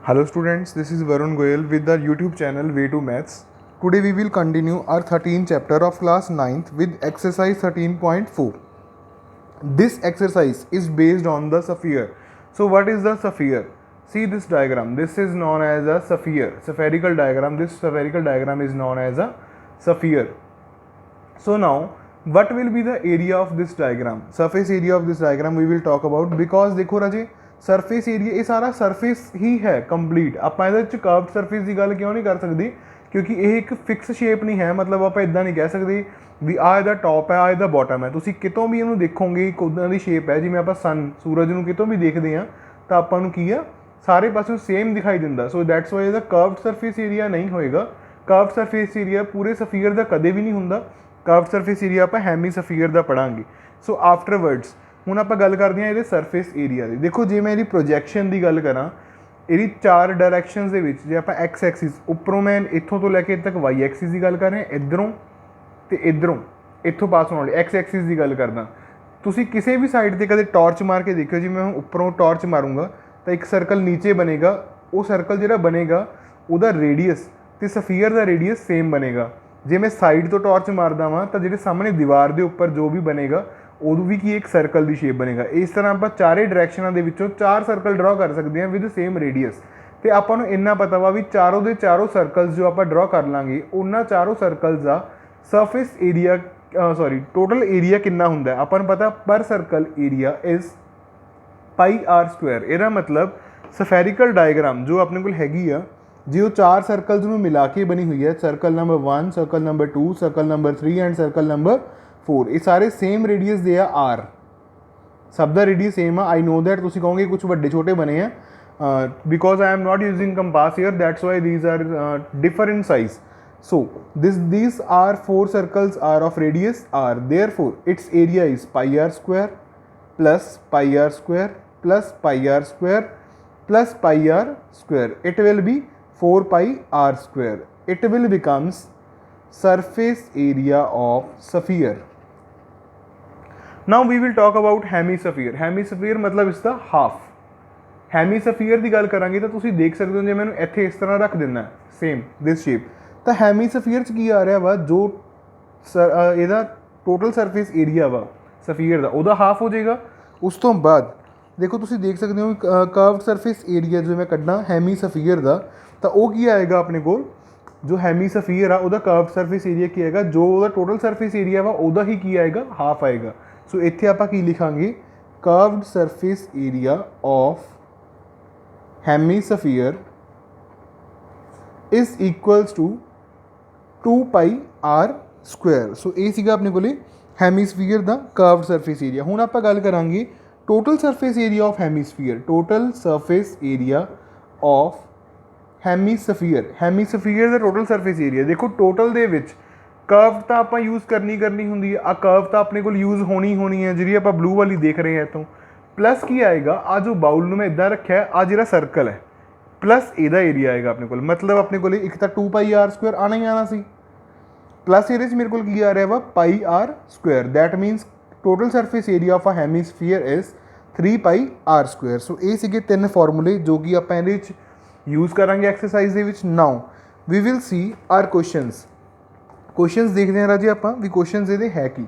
Hello students, this is Varun Goyal with the YouTube channel Way to Maths. Today we will continue our 13th chapter of class 9th with exercise 13.4. This exercise is based on the sphere. So what is the sphere? See this diagram. This is known as a sphere. Spherical diagram. This spherical diagram is known as a sphere. So now what will be the area of this diagram? Surface area of this diagram we will talk about because देखो राजे surface area ਇਹ ਸਾਰਾ surface ਹੀ ਹੈ complete. ਆਪਾਂ ਇਹਦੇ ਵਿੱਚ curved surface ਦੀ ਗੱਲ ਕਿਉਂ ਨਹੀਂ ਕਰ ਸਕਦੇ ਕਿਉਂਕਿ ਇਹ ਇੱਕ ਫਿਕਸ ਸ਼ੇਪ ਨਹੀਂ ਹੈ। ਮਤਲਬ ਆਪਾਂ ਇਦਾਂ ਨਹੀਂ ਕਹਿ ਸਕਦੇ ਵੀ ਆਹ ਇਹਦਾ ਟੌਪ ਹੈ ਆਹ ਇਹਦਾ ਬਾਟਮ ਹੈ। ਤੁਸੀਂ ਕਿਤੋਂ ਵੀ ਇਹਨੂੰ ਦੇਖੋਗੇ ਇੱਕ ਉੱਦਾਂ ਦੀ ਸ਼ੇਪ ਹੈ ਜਿਵੇਂ ਆਪਾਂ ਸੂਰਜ ਨੂੰ ਕਿਤੋਂ ਵੀ ਦੇਖਦੇ ਹਾਂ ਤਾਂ ਆਪਾਂ ਨੂੰ ਕੀ ਆ ਸਾਰੇ ਪਾਸਿਓਂ ਸੇਮ ਦਿਖਾਈ ਦਿੰਦਾ। ਸੋ ਦੈਟਸ ਵਾਈ ਇਹਦਾ ਕਰਵਡ ਸਰਫੇਸ ਏਰੀਆ ਨਹੀਂ ਹੋਏਗਾ। ਕਰਵਡ ਸਰਫੇਸ ਏਰੀਆ ਪੂਰੇ ਸਫੀਅਰ ਦਾ ਕਦੇ ਵੀ ਨਹੀਂ ਹੁੰਦਾ। ਕਰਵਡ ਸਰਫੇਸ ਏਰੀਆ ਆਪਾਂ ਹੈਮੀ ਸਫੀਅਰ ਦਾ ਪੜਾਂਗੇ। ਸੋ ਆਫਟਰਵਰਡਸ ਹੁਣ ਆਪਾਂ ਗੱਲ ਕਰਦੇ ਹਾਂ ਇਹਦੇ ਸਰਫੇਸ ਏਰੀਆ ਦੀ। ਦੇਖੋ ਜੇ ਮੈਂ ਇਹਦੀ ਪ੍ਰੋਜੈਕਸ਼ਨ ਦੀ ਗੱਲ ਕਰਾਂ ਇਹਦੀ 4 ਡਾਇਰੈਕਸ਼ਨਸ ਦੇ ਵਿੱਚ ਜੇ ਆਪਾਂ ਐਕਸ ਐਕਸਿਸ ਉੱਪਰੋਂ ਮੈਂ ਇੱਥੋਂ ਤੋਂ ਲੈ ਕੇ ਇੱਥੇ ਤੱਕ ਵਾਈ ਐਕਸਿਸ ਦੀ ਗੱਲ ਕਰ ਰਿਹਾ ਇੱਧਰੋਂ ਤੇ ਇੱਧਰੋਂ ਇੱਥੋਂ ਪਾਸ ਹੋਣ ਵਾਲੀ ਐਕਸ ਐਕਸਿਸ ਦੀ ਗੱਲ ਕਰਦਾ। ਤੁਸੀਂ ਕਿਸੇ ਵੀ ਸਾਈਡ 'ਤੇ ਕਦੇ ਟਾਰਚ ਮਾਰ ਕੇ ਦੇਖਿਓ ਜਿਵੇਂ ਮੈਂ ਉੱਪਰੋਂ ਟਾਰਚ ਮਾਰੂੰਗਾ ਤਾਂ ਇੱਕ ਸਰਕਲ ਨੀਚੇ ਬਣੇਗਾ। ਉਹ ਸਰਕਲ ਜਿਹੜਾ ਬਣੇਗਾ ਉਹਦਾ ਰੇਡੀਅਸ ਅਤੇ ਸਫੀਅਰ ਦਾ ਰੇਡੀਅਸ ਸੇਮ ਬਣੇਗਾ। ਜੇ ਮੈਂ ਸਾਈਡ ਤੋਂ ਟਾਰਚ ਮਾਰਦਾ ਵਾਂ ਤਾਂ ਜਿਹੜੇ ਸਾਹਮਣੇ ਦੀਵਾਰ ਦੇ ਉੱਪਰ ਜੋ ਵੀ ਬਣੇਗਾ ਉਦੋਂ ਵੀ ਕੀ ਇੱਕ ਸਰਕਲ ਦੀ ਸ਼ੇਪ ਬਣੇਗਾ। ਇਸ ਤਰ੍ਹਾਂ ਆਪਾਂ ਚਾਰੇ ਡਾਇਰੈਕਸ਼ਨਾਂ ਦੇ ਵਿੱਚੋਂ 4 ਸਰਕਲ ਡਰਾ ਕਰ ਸਕਦੇ ਹਾਂ ਵਿਦ ਸੇਮ ਰੇਡੀਅਸ। ਅਤੇ ਆਪਾਂ ਨੂੰ ਇੰਨਾ ਪਤਾ ਵਾ ਵੀ ਚਾਰੋਂ ਦੇ ਚਾਰੋਂ ਸਰਕਲਸ ਜੋ ਆਪਾਂ ਡਰਾ ਕਰ ਲਾਂਗੇ ਉਹਨਾਂ ਚਾਰੋਂ ਸਰਕਲਸ ਦਾ ਸਰਫੇਸ ਏਰੀਆ ਟੋਟਲ ਏਰੀਆ ਕਿੰਨਾ ਹੁੰਦਾ ਆਪਾਂ ਨੂੰ ਪਤਾ ਪਰ circle area is pi R square. ਇਹਦਾ ਮਤਲਬ ਸਫੈਰੀਕਲ ਡਾਇਗਰਾਮ ਜੋ ਆਪਣੇ ਕੋਲ ਹੈਗੀ ਆ ਜੇ ਉਹ 4 ਸਰਕਲਸ ਨੂੰ ਮਿਲਾ ਕੇ ਬਣੀ ਹੋਈ ਹੈ circle number 1 circle number 2 circle number 3 and circle number 4 ਇਹ ਸਾਰੇ ਸੇਮ ਰੇਡੀਅਸ ਦੇ ਆ ਆਰ। ਸਭ ਦਾ ਰੇਡੀਅਸ ਸੇਮ ਆ। ਆਈ ਨੋ ਦੈਟ ਤੁਸੀਂ ਕਹੋਗੇ ਕੁਛ ਵੱਡੇ ਛੋਟੇ ਬਣੇ ਆ because I am not using compass here that's why these are differ in size. So these are 4 circles are of radius r, therefore its area is pi r square plus pi r square plus pi r square plus pi r square. It will be 4 pi r square. It will becomes surface area of sphere. Now we will talk about hemisphere. Hemisphere मतलब इसका half. Hemisphere ਦੀ ਗੱਲ ਕਰਾਂਗੇ ਤਾਂ ਤੁਸੀਂ ਦੇਖ ਸਕਦੇ ਹੋ ਜੇ ਮੈਨੂੰ ਇੱਥੇ ਇਸ ਤਰ੍ਹਾਂ ਰੱਖ ਦਿੰਦਾ ਸੇਮ ਦਿਸ ਸ਼ੇਪ ਤਾਂ ਹੈਮੀਸਫੀਅਰ 'ਚ ਕੀ ਆ ਰਿਹਾ ਵਾ ਜੋ ਇਹਦਾ ਟੋਟਲ ਸਰਫੇਸ ਏਰੀਆ ਵਾ ਸਫੀਅਰ ਦਾ ਉਹਦਾ ਹਾਫ ਹੋ ਜਾਏਗਾ। ਉਸ ਤੋਂ ਬਾਅਦ ਦੇਖੋ ਤੁਸੀਂ ਦੇਖ ਸਕਦੇ ਹੋ ਕਰਵਡ ਸਰਫੇਸ ਏਰੀਆ ਜੋ ਮੈਂ ਕੱਢਾਂ ਹੈਮੀਸਫੀਅਰ ਦਾ ਤਾਂ ਉਹ ਕੀ ਆਏਗਾ ਆਪਣੇ ਕੋਲ ਜੋ ਹੈਮੀਸਫੀਅਰ ਆ ਉਹਦਾ ਕਰਵਡ ਸਰਫੇਸ ਏਰੀਆ ਕੀ ਆਏਗਾ ਜੋ ਉਹਦਾ ਟੋਟਲ ਸਰਫੇਸ ਏਰੀਆ ਵਾ ਉਹਦਾ ਹੀ ਕੀ ਆਏਗਾ ਹਾਫ ਆਏਗਾ। ਸੋ ਇੱਥੇ ਆਪਾਂ ਕੀ ਲਿਖਾਂਗੇ curved surface area of hemisphere is equals to 2 pi R square. So ਇਹ ਸੀਗਾ ਆਪਣੇ ਕੋਲੇ ਹੈਮੀਸਫੀਅਰ ਦਾ ਕਰਵਡ ਸਰਫੇਸ ਏਰੀਆ। ਹੁਣ ਆਪਾਂ ਗੱਲ ਕਰਾਂਗੇ total surface area of hemisphere. Total surface area of hemisphere. Hemisphere ਦਾ ਟੋਟਲ ਸਰਫੇਸ ਏਰੀਆ ਦੇਖੋ ਟੋਟਲ ਦੇ ਵਿੱਚ ਕਰਵ ਤਾਂ ਆਪਾਂ ਯੂਜ਼ ਕਰਨੀ ਹੁੰਦੀ ਹੈ। ਆ ਕਰਵ ਤਾਂ ਆਪਣੇ ਕੋਲ ਯੂਜ਼ ਹੋਣੀ ਹੈ ਜਿਹੜੀ ਆਪਾਂ ਬਲੂ ਵਾਲੀ ਦੇਖ ਰਹੇ ਹਾਂ ਇੱਥੋਂ ਪਲੱਸ ਕੀ ਆਏਗਾ ਆ ਜੋ ਬਾਊਲ ਨੂੰ ਮੈਂ ਇੱਦਾਂ ਰੱਖਿਆ ਆ ਜਿਹੜਾ ਸਰਕਲ ਹੈ ਪਲੱਸ ਇਹਦਾ ਏਰੀਆ ਆਏਗਾ ਆਪਣੇ ਕੋਲ। ਮਤਲਬ ਆਪਣੇ ਕੋਲ ਇੱਕ ਤਾਂ 2 ਪਾਈ ਆਰ ਸਕੁਆਇਰ ਆਉਣਾ ਹੀ ਆਉਣਾ ਸੀ ਪਲੱਸ ਇਹਦੇ 'ਚ ਮੇਰੇ ਕੋਲ ਕੀ ਆ ਰਿਹਾ ਵਾ pi R square. That means total surface area of a hemisphere is 3 pi R square. So ਇਹ ਸੀਗੇ 3 ਫਾਰਮੂਲੇ ਜੋ ਕਿ ਆਪਾਂ ਇਹਦੇ ਵਿੱਚ ਯੂਜ਼ ਕਰਾਂਗੇ ਐਕਸਰਸਾਈਜ਼ ਦੇ ਵਿੱਚ। Now we will see our questions ਦੇਖਦੇ ਹਾਂ ਰਾਜੇ ਆਪਾਂ ਵੀ ਕੁਐਸਚਨਸ ਇਹਦੇ ਹੈ ਕੀ।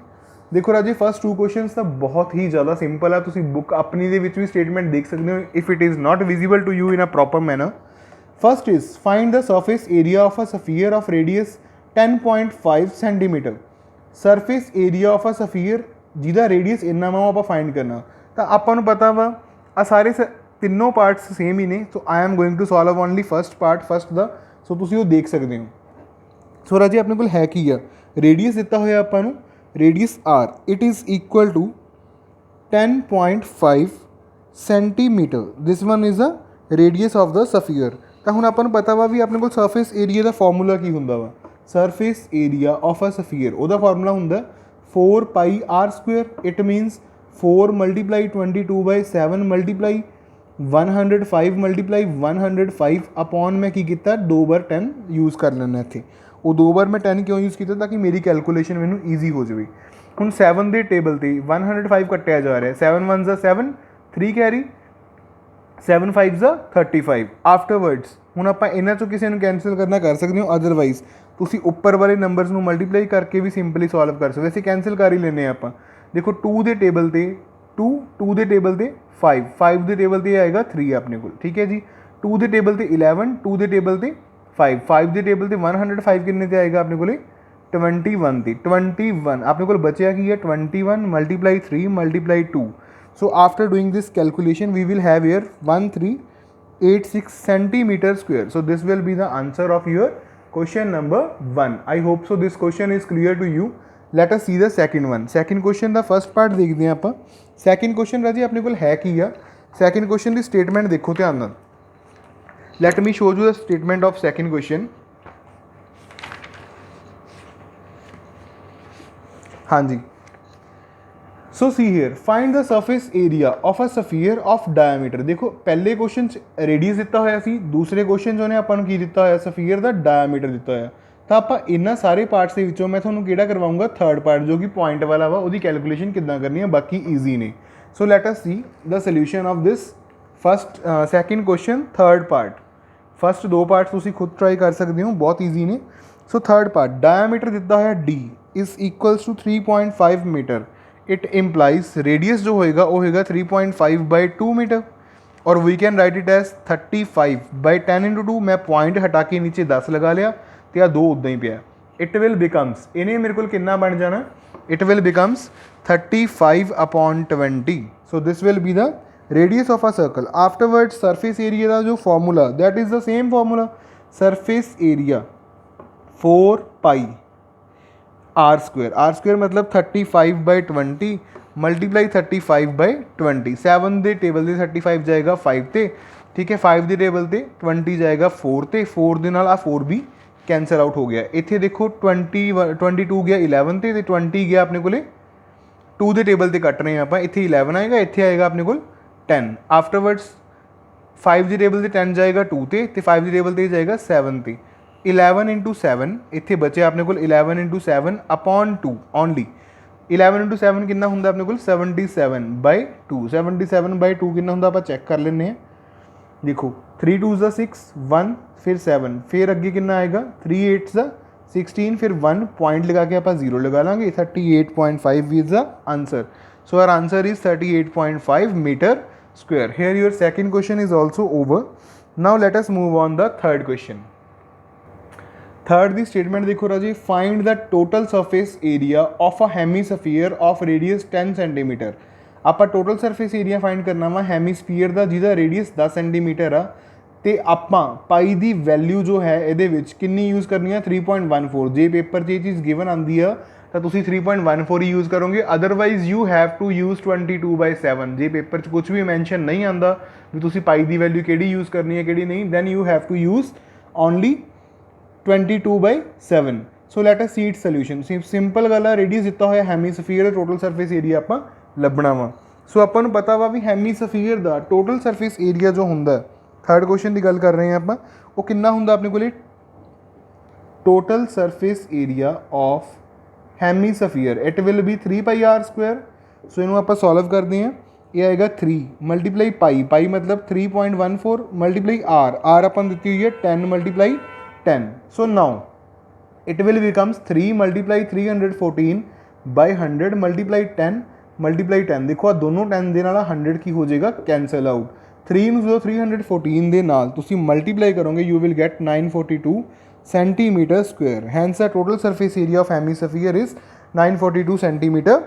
ਦੇਖੋ ਰਾਜੇ ਫਸਟ 2 ਕੁਐਸਚਨਸ ਤਾਂ ਬਹੁਤ ਹੀ ਜ਼ਿਆਦਾ ਸਿੰਪਲ ਆ। ਤੁਸੀਂ ਬੁੱਕ ਆਪਣੀ ਦੇ ਵਿੱਚ ਵੀ ਸਟੇਟਮੈਂਟ ਦੇਖ ਸਕਦੇ ਹੋ if it is not visible to you in a proper manner. First is find the surface area of a sphere of radius 10.5 centimetre. Surface area of a sphere ਜਿਹਦਾ radius ਇੰਨਾ ਵਾ ਉਹ ਆਪਾਂ ਫਾਈਂਡ ਕਰਨਾ। ਤਾਂ ਆਪਾਂ ਨੂੰ ਪਤਾ ਵਾ ਆ ਸਾਰੇ ਤਿੰਨੋਂ ਪਾਰਟਸ ਸੇਮ ਹੀ ਨੇ। So I am going to solve only first part first ਦਾ। ਸੋ ਤੁਸੀਂ ਉਹ ਦੇਖ ਸਕਦੇ ਹੋ। ਸੋ ਰਾਜੇ ਆਪਣੇ ਕੋਲ ਹੈ ਕੀ ਆ ਰੇਡੀਅਸ ਦਿੱਤਾ ਹੋਇਆ ਆਪਾਂ ਨੂੰ radius r it is equal to 10.5 centimetre. This one is a radius of the sphere. ਤਾਂ ਹੁਣ ਆਪਾਂ ਨੂੰ ਪਤਾ ਵਾ ਵੀ ਆਪਣੇ ਕੋਲ ਸਰਫੇਸ ਏਰੀਆ ਦਾ ਫਾਰਮੂਲਾ ਕੀ ਹੁੰਦਾ ਵਾ surface area of a sphere ਉਹਦਾ ਫਾਰਮੂਲਾ ਹੁੰਦਾ 4 pi R square. It means 4 multiply 22/7 multiply 105 multiply 105 upon ਮੈਂ ਕੀ ਕੀਤਾ 2 ਵਾਰ 10 ਯੂਜ਼ ਕਰ ਲੈਣਾ ਇੱਥੇ। ਉਹ 2 ਵਾਰ ਮੈਂ 10 ਕਿਉਂ ਯੂਜ਼ ਕੀਤਾ ਤਾਂ ਕਿ ਮੇਰੀ ਕੈਲਕੂਲੇਸ਼ਨ ਮੈਨੂੰ ਈਜ਼ੀ ਹੋ ਜਾਵੇ। ਹੁਣ 7 ਦੇ ਟੇਬਲ 'ਤੇ 105 ਕੱਟਿਆ ਜਾ ਰਿਹਾ 7 1 7 3 ਕੈਰੀ 7 5 ज़ा 35 आफ्टरवर्ड्स ਹੁਣ ਆਪਾਂ ਇਹਨਾਂ ਚੋਂ ਕਿਸੇ ਨੂੰ ਕੈਂਸਲ ਕਰਨਾ ਕਰ ਸਕਦੇ ਹੋ ਅਦਰਵਾਈਜ਼ ਤੁਸੀਂ ਉੱਪਰ ਵਾਲੇ ਨੰਬਰਸ ਨੂੰ ਮਲਟੀਪਲਾਈ ਕਰਕੇ ਵੀ ਸਿੰਪਲੀ ਸੋਲਵ ਕਰ ਸਕਦੇ ਹੋ। ਅਸੀਂ ਕੈਂਸਲ ਕਰ ਹੀ ਲੈਂਦੇ ਹਾਂ ਆਪਾਂ। ਦੇਖੋ 2 ਦੇ ਟੇਬਲ ਤੇ 2 ਦੇ ਟੇਬਲ ਤੇ 5 ਦੇ ਟੇਬਲ ਤੇ ਆਏਗਾ 3 ਆਪਣੇ ਕੋਲ, ਠੀਕ ਹੈ ਜੀ। 2 ਦੇ ਟੇਬਲ ਤੇ 11, 2 ਦੇ ਟੇਬਲ ਤੇ 5 ਦੇ ਟੇਬਲ ਤੇ 105 ਕਿੰਨੇ ਤੇ ਆਏਗਾ ਆਪਣੇ ਕੋਲੇ 21 ਤੇ 21 ਆਪਣੇ ਕੋਲ ਬਚਿਆ ਕੀ ਹੈ 21 multiply 3 multiply 2। So after doing this calculation we will have here 1386 centimeter square. So this will be the answer of your question number 1. I hope so this question is clear to you. Let us see the second one. Second question the first part ਦੇਖਦੇ ਹਾਂ ਆਪਾਂ। second question ਰਾਜੀ ਆਪਣੇ ਕੋਲ ਹੈ ਕੀ ਆ। second question ਦੀ statement ਦੇਖੋ ਧਿਆਨ ਨਾਲ। Let me show you the statement of second question. ਹਾਂਜੀ so see here find the surface area of a sphere of diameter. देखो पहले क्वेश्चन रेडियस दिता होया सी, दूसरे क्वेश्चन जो ने आपां नूं की दिता होया सफीयर दा डायमीटर दिता होया। तो आपां इन्हां सारे पार्ट्स दे विचों मैं तुहानूं किहड़ा करवाऊंगा थर्ड पार्ट जो कि पॉइंट वाला वा उहदी कैलकुलेशन किद्दां करनी है, बाकी ईजी ने। सो let us see the solution of this first second question third part. First दो पार्ट तुसीं खुद ट्राई कर सकते हो, बहुत ईजी ने। सो थर्ड पार्ट डायमीटर दिता होया d is equals to 3.5 metre. It implies radius जो होएगा वो होएगा 3.5 बाई 2 मीटर और we can write it as 35 by 10 into 2। मैं पॉइंट हटा के नीचे 10 लगा लिया तो यह 2 उदा ही पिया। इट विल बिकम्स इन्हें मेरे को कितना बन जाना, it will becomes 35/20। So this will be the radius of a circle. Afterward surface area का जो formula that is the same formula, surface area 4 pi are square मतलब 35/20 मल्टीप्लाई 35/20। 7 के टेबल से 35 जाएगा 5 ते, ठीक है। 5 के टेबल से 20 जाएगा 4 ते, 4 के नाल 4 भी कैंसल आउट हो गया। इत्थे देखो 22 गया 11 ते 20 गया अपने को 2 के टेबल से कट रहे हैं आप। इत्थे 11 आएगा, इत्थे आएगा अपने को 10। आफ्टरवर्ड्स 5 के टेबल से 10 जाएगा 2 ते 5 के टेबल से जाएगा 7 ते। 11 इंटू 7 इत्थे बचे अपने को 11 इंटू 7 अपॉन 2 ओनली। 11 इंटू 7 कितना होंगे अपने को 77/2। 77/2 कितना होंगे आप चेक कर लेने। देखो 3 2 6 1 फिर 7 फिर अगे कितना आएगा 3 8 16 फिर 1 पॉइंट लगा के आप 0 लगा लेंगे। 38.5 is the answer. So our answer is 38.5 metre square. Here your second question is also over. Now let us move on the third question. Third दी स्टेटमेंट देखो राजी, find the total surface area of a hemisphere of radius 10 centimetre. आप total surface area find करना वा हैमीस्फीयर का जिसका radius 10 centimetre आ तो आप पाई की वैल्यू जो है ये कितनी यूज़ करनी है 3.14। जे पेपर से ये चीज़ गिवन आती है तो तुम 3.14 ही यूज़ करोगे, otherwise you have to use 22/7। जे पेपर च कुछ भी मैंशन नहीं आता भी तुम पाई की वैल्यू कि यूज़ करनी है कि नहीं, then you have to use only 22/7। So let us see it solution. Simple गल है, रेडियस दिता हुआ हैमीस्फीयर टोटल सरफेस एरिया आप लभना वा। सो आपको पता वा भी हैमीस्फीयर का टोटल सरफेस एरिया जो होंदा, थर्ड क्वेश्चन की गल कर रहे हैं आप, वो कितना होंदा अपने को total surface area of hemisphere. It will be 3 pi are square. So इनू आप सॉल्व करते हैं, ये आएगा 3 मल्टीप्लाई पाई मतलब 3.14 मल्टीप्लाई आर अपन दी हुई है 10 multiply 10। So now it will becomes 3 multiply 314 by 100 multiply 10 multiply 10। देखो दोनों 10 दे नाल 100 की हो जाएगा कैंसल आउट। 3 ਨੂੰ जो 314 ਦੇ ਨਾਲ ਤੁਸੀਂ ਮਲਟੀਪਲਾਈ ਕਰੋਗੇ you will get 942 centimeter square। hence the total surface area of hemisphere is 942 centimeter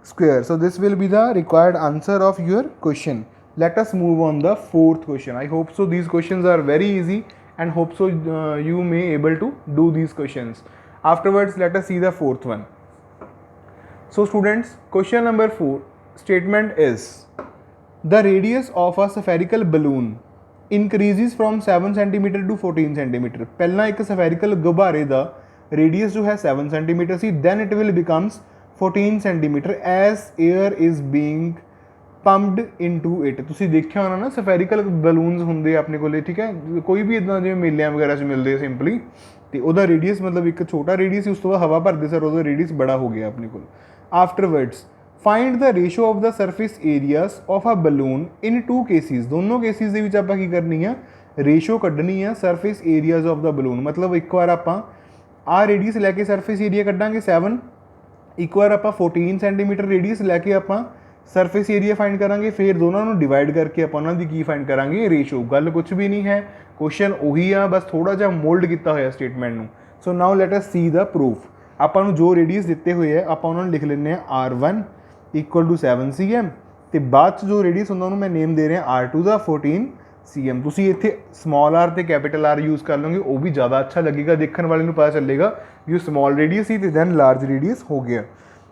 square। so this will be the required answer of your question। let us move on the fourth question। I hope so these questions are very easy and hope so you may able to do these questions। afterwards let us see the fourth one। so students question number 4 statement is the radius of a spherical balloon increases from 7 cm to 14 cm। पहला एक spherical गुब्बारे दा radius जो है 7 cm see, then it will becomes 14 cm as air is being pumped into it. ਤੁਸੀਂ ਦੇਖਿਆ ਹੋਣਾ ਨਾ ਸਫੈਰੀਕਲ ਬਲੂਨਸ ਹੁੰਦੇ ਆਪਣੇ ਕੋਲੇ, ਠੀਕ ਹੈ, ਕੋਈ ਵੀ ਇੱਦਾਂ ਜਿਵੇਂ ਮੇਲਿਆਂ ਵਗੈਰਾ 'ਚ ਮਿਲਦੇ ਸਿੰਪਲੀ, ਅਤੇ ਉਹਦਾ ਰੇਡੀਅਸ ਮਤਲਬ ਇੱਕ ਛੋਟਾ ਰੇਡੀਅਸ ਸੀ, ਉਸ ਤੋਂ ਬਾਅਦ ਹਵਾ ਭਰਦੇ ਸਰ ਉਹਦਾ ਰੇਡੀਅਸ ਬੜਾ ਹੋ ਗਿਆ ਆਪਣੇ ਕੋਲ। ਆਫਟਰਵਰਡਸ find the ratio of the surface areas of a balloon in 2 cases. दोनों केसिस ਦੇ ਵਿੱਚ ਆਪਾਂ ਕੀ ਕਰਨੀ ਆ, रेशो ਕੱਢਣੀ ਆ surface areas of the balloon. मतलब एक बार ਆਪਾਂ ਆ रेडियस लैके सरफेस एरिया ਕੱਢਾਂਗੇ 7, एक बार आप 14 सेंटीमीटर रेडियस लैके आप सरफेस एरिया फाइंड करांगे, फिर दोनों को डिवाइड करके आप उन्होंने की फाइंड करांगे रेशो। गल कुछ भी नहीं है, क्वेश्चन उही आ, बस थोड़ा जा मोल्ड किया होया स्टेटमेंट में। सो now let us see the proof. आपको जो रेडियस दिते हुए है आप उन्होंने लिख लेने R1 इक्वल टू 7 cm, तो बाद जो रेडियस उन्होंने मैं नेम दे रहा R2 का 14 cm। तुसी इत्थे स्मॉल आर तो कैपिटल आर यूज़ कर लोगे, वो भी ज़्यादा अच्छा लगेगा, देखने वाले को पता चलेगा कि स्मॉल रेडियस ही तो दैन लार्ज रेडियस हो गया।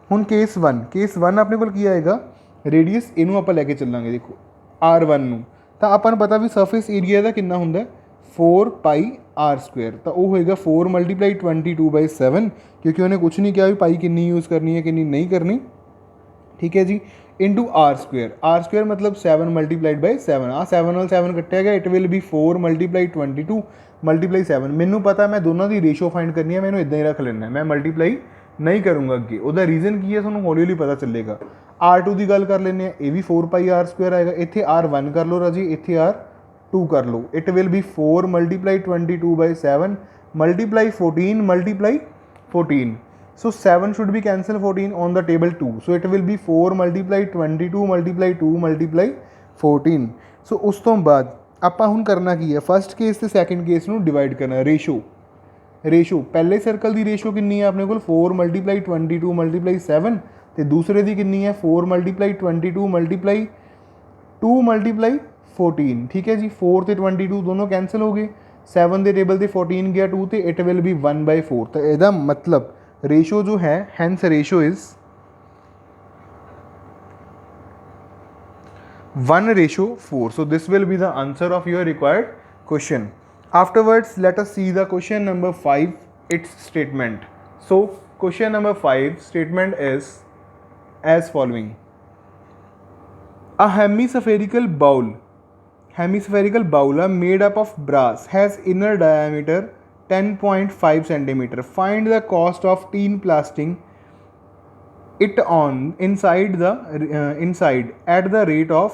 हुण केस 1 अपने को की आएगा रेडियस, इनू आप लैके चलांगे देखो R1 नू, तो आपको पता भी सरफेस एरिया का कितना हुंदा 4πr², तो वो होएगा 4 × 22/7, क्योंकि उन्हें कुछ नहीं किया भी पाई कितनी यूज़ करनी है कितनी नहीं करनी, ठीक है जी, इंटू R² मतलब 7 × 7। आ 7 नाल 7 कट्टिया गया, इट विल बी 4 × 22 × 7। मैनू पता मैं दोनों की रेशो फाइंड करनी है, मैंने इदा ही रख लेना, मैं मल्टीप्लाई नहीं करूँगा अगे। उसका रीजन की है थोड़ा हौली हौली पता चलेगा। R2 की गल कर लें, ये भी 4πr² आएगा, इतने R1 कर लो राजी, इतने R2 कर लो, it will B 4 × 22/7 multiply 14 × 14। So 7 should be cancel 14 on the table 2. So it will be 4 × 22 × 2 × 14. So उस तो बाद आपां हुण करना की है, फस्ट केस ते सैकेंड केस नूं डिवाइड करना। रेशो पहले सर्कल की रेशो कितनी है अपने को 4 × 22 × 7, तो दूसरे की कितनी है 4 × 22 × 2 × 14, ठीक है जी। 4 ते 22 दोनों कैंसल हो गए, 7 के टेबल से 14 गया 2, तो इट विल बी 1/4। तो यदा मतलब रेशो जो है, hence ratio is 1/4। So this will be the answer of your required question. Afterwards let us see the question number 5, it's statement. So question number 5 statement is as following. A hemispherical bowl made up of brass has inner diameter 10.5 centimeter. Find the cost of tin plasting it on inside at the rate of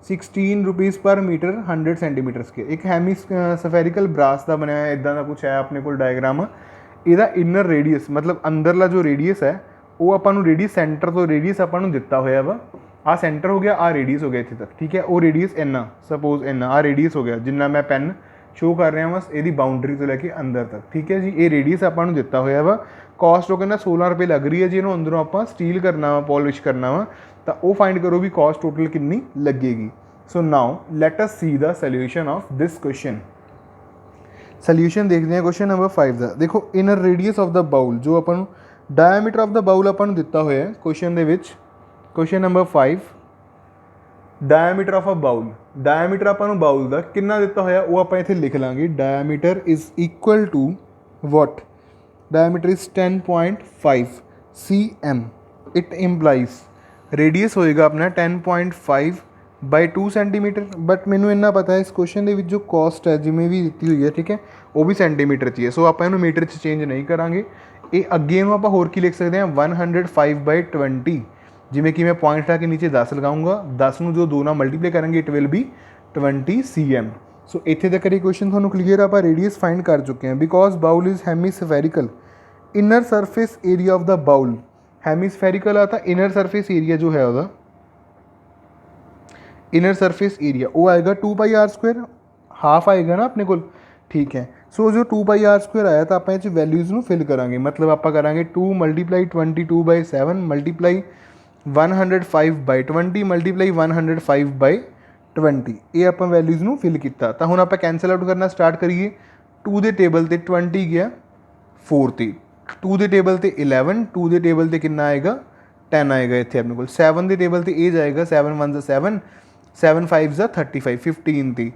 16 rupees पर metre 100 centimetres के। एक hemispherical brass का बनया इदा का कुछ है अपने को डायग्राम। इहदा इनर रेडियस मतलब अंदरला जो रेडियस है वो अपन रेडियस सेंटर तो रेडियस अपन दिता होया वा, आ सेंटर हो गया, आ रेडियस हो गया इत्थे तक, ठीक है। वो रेडियस इन्ना, सपोज इन्ना आ रेडियस हो गया जिन्ना मैं पेन शो कर रहा बस यदी बाउंड्री तो लैके अंदर तक, ठीक है जी। ये रेडियस आपको दिता होया वा। कॉस्ट वो कहना 16 रुपये लग रही है जी, इन्हों अंदरों आप स्टील करना वा, पॉलिश करना वा, तो वो फाइंड करो भी कॉस्ट टोटल कितनी लगेगी। So now let us see the solution of this question. Solution देखते हैं क्वेश्चन नंबर 5 का। देखो inner radius of the bowl जो अपन डायमीटर ऑफ द बाउल अपन दिता होया है क्वेश्चन दे विच। Question number 5 diameter of a bowl, diameter अपन बाउल का कितना दिता होया वो आप इत्थे लिख लांगे। Diameter is equal to what, diameter is 10.5 cm। It implies radius होएगा अपना 10.5/2 सेंटीमीटर। बट मैनू इन्ना पता है इस क्वेश्चन के जो कॉस्ट है जिमें भी दी हुई है, ठीक है, वो भी सेंटीमीटर चाहिए। सो आप मीटर चेंज नहीं करांगे। ये अगे आप होर की लिख सकते हैं 105/20, जिमें कि मैं पॉइंट ला के नीचे 10 लगाऊंगा, 10 में जो 2 ना मल्टीप्लाई करेंगे इट विल बी 20 cm। सो इतने तक ये क्वेश्चन थोड़ा क्लीयर आप रेडियस फाइंड कर चुके हैं। Because bowl is hemispherical, inner surface area of the bowl hemispherical आता, इनर सरफेस एरिया जो है वह इनर सरफेस एरिया वो आएगा 2πr², हाफ आएगा ना अपने को, ठीक है। सो जो 2πr² आया तो आप वैल्यूज़ में फिल करांगे। मतलब आप करांगे 2 × 22/7 मल्टीप्लाई 105/20 मल्टीप्लाई 105/20, ये आप वैल्यूज़ में फिल किया। तो हुण आप कैंसल आउट करना स्टार्ट करिए। 2 के टेबल से 20 गया 4 ते, 2 के टेबल से 11, 2 के टेबल से कितना आएगा 10 आएगा इतने अपने को। 7 के टेबल से ये जाएगा 7 1 7, 7 5 35, 15 ती।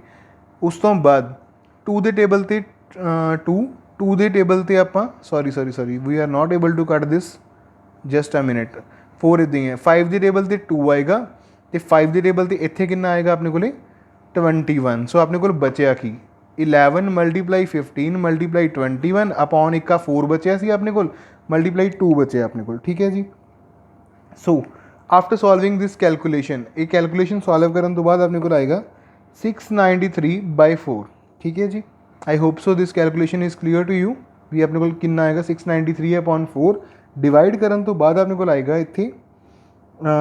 उस तो बाद 2 के टेबल से 2 के टेबल से आप sorry we are not able to cut this, just a minute. 4 इदा ही है। 5 के टेबल से 2 आएगा, तो 5 के टेबल से इतने कितना आएगा अपने को 21। सो अपने को बचया की 11 × 15 मल्टीप्लाई 21 अपॉन एक का 4 बचया सी अपने को, मल्टीप्लाई 2 बचे अपने को, ठीक है जी। So after solving this calculation, ये कैलकुलेशन सॉल्व करने तो बाद अपने को आएगा 693/4। ठीक है जी, I hope so this calculation is clear to you. भी अपने को कितना आएगा 693/4 डिवाइड करने तो बाद अपने को आएगा इत्थे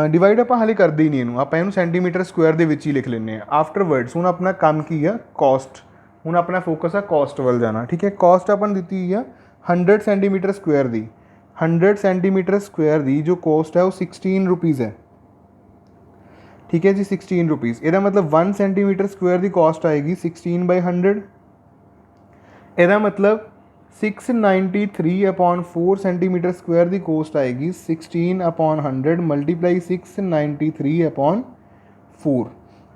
डिवाइड आप हाले करते ही नहीं इनू, आप इनू सेंटीमीटर स्क्वायर के विच ही लिख लें। आफ्टरवर्ड्स हूँ अपना काम की है कॉस्ट, हूँ अपना फोकस है कॉस्ट वाल जाना। ठीक है, कॉस्ट अपन दी हुई है 100 सेंटीमीटर स्क्वायर की, 100 सेंटीमीटर स्क्वायर की जो कॉस्ट है वो 16 रुपीज़ है। ठीक है जी, 16 रुपीज़। यदा मतलब 1 सेंटीमीटर स्क्वायर की कॉस्ट आएगी 16/100। यदा मतलब 693/4 सेंटीमीटर स्क्वायर की कॉस्ट आएगी 16/100 मल्टीप्लाई 693/4।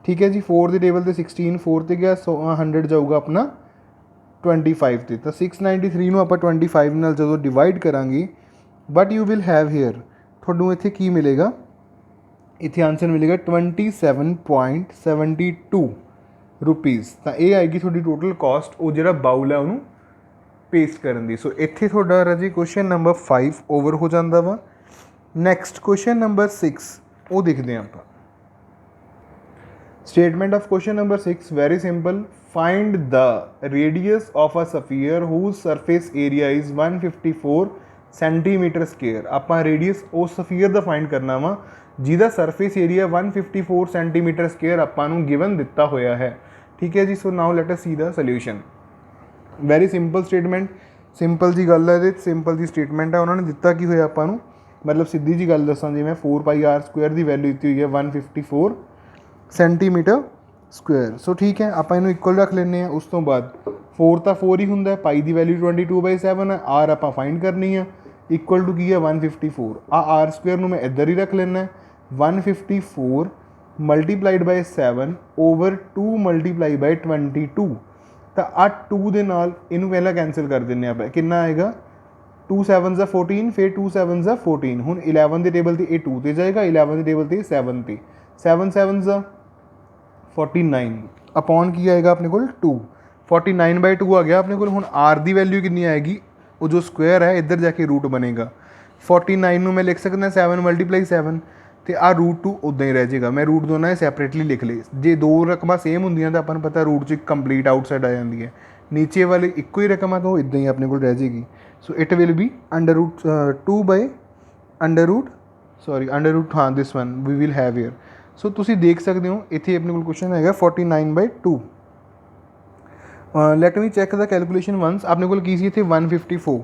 ठीक है जी, 4 की टेबल से 16 4 ते गया, 100 जाऊगा अपना 25 ते, तो 693 ਨੂੰ ਆਪਾਂ 25 ਨਾਲ ਜਦੋਂ डिवाइड करांगे but you will have here ਤੁਹਾਨੂੰ ਇੱਥੇ ਕੀ ਮਿਲੇਗਾ, ਇੱਥੇ ਆਨਸਰ ਮਿਲੇਗਾ 27.72 रुपीज़। तो ये आएगी थोड़ी टोटल कॉस्ट वो जो बाउल है उन्होंने पेस्ट करने की। सो इत्थे थोड़ा राजी क्वेश्चन नंबर 5 ओवर हो जाता वा। नैक्सट क्वेश्चन नंबर 6 वो देखते हैं आप। Statement of question number 6 very simple, find the radius of a sphere whose surface area is 154 centimetre square. आप रेडियस उस सफीयर का फाइंड करना वा जिसका सरफेस एरिया 154 सेंटीमीटर स्क्वेयर आपां गिवन दिता होया है। ठीक है जी, so now let us see the solution. Very simple statement, simple जी गल है, सिंपल जी स्टेटमेंट है। उन्होंने दिता की होया आपां मतलब सीधी जी गल दसा जी मैं 4πr² की वैल्यू दी हुई है 154 सेंटीमीटर स्क्वायर। सो ठीक है, आप इनू इक्वल रख लें। उस तो बाद 4 तो 4 ही होंगे, पाई की वैल्यू 22/7 है, आर आप फाइंड करनी है इक्वल टू की है 154। r² मैं इधर ही रख लेना है 154 multiplied by 7 over 2 multiply by 22। तो आ 2 के नाल इनू पहला कैंसल कर दें आप, कितना आएगा 2 7 ज़ा 14 फिर 2 7 ज़ा 14। हुण 11 की टेबल से ये 2 ते जाएगा, 11 की टेबल से 7 ते, 7 7 ज़ा 49 अपॉन की आएगा अपने को 2, 49/2 आ गया अपने को। हुण आर की वैल्यू कितनी आएगी, वो जो स्क्वायर है इधर जाके रूट बनेगा 49 मैं लिख सकता 7 मल्टीप्लाई 7 तो आ √2 उदा ही रह जाएगा। मैं रूट दोनों ने सैपरेटली लिख ली, जे दो रकम सेम होंगे तो अपन पता रूट च कंप्लीट आउटसाइड आ जाती है, नीचे वाले एक ही रकम है तो इदा ही अपने को रह जाएगी। सो इट विल बी √2 हाँ this one we will have here. So तुम देख सकते हो इतने अपने को क्वेश्चन है 49/2। Let me check the calculation once. अपने को की इतने 154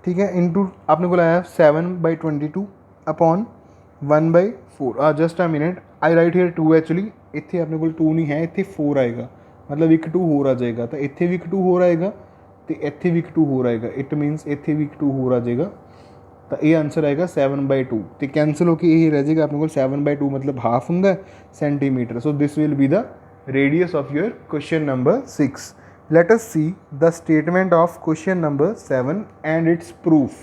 ठीक है इंटू अपने को आया 7/22 upon 1/4। Just a minute I write here 2 actually, इतने अपने को 2 नहीं है, इतने 4 आएगा, मतलब एक 2 होर आ जाएगा। तो इतने भी एक 2 होर आएगा तो इतने भी एक 2 होर आएगा, इट मीनस इतने भी एक 2 होर आ जाएगा। तो ये आंसर आएगा 7/2 तो कैंसल होकर यही रह जाएगा अपने को 7/2 मतलब हाफ होंगे centimetre. So this will be the radius of your question number 6। Let us see the statement of question number 7 and its proof.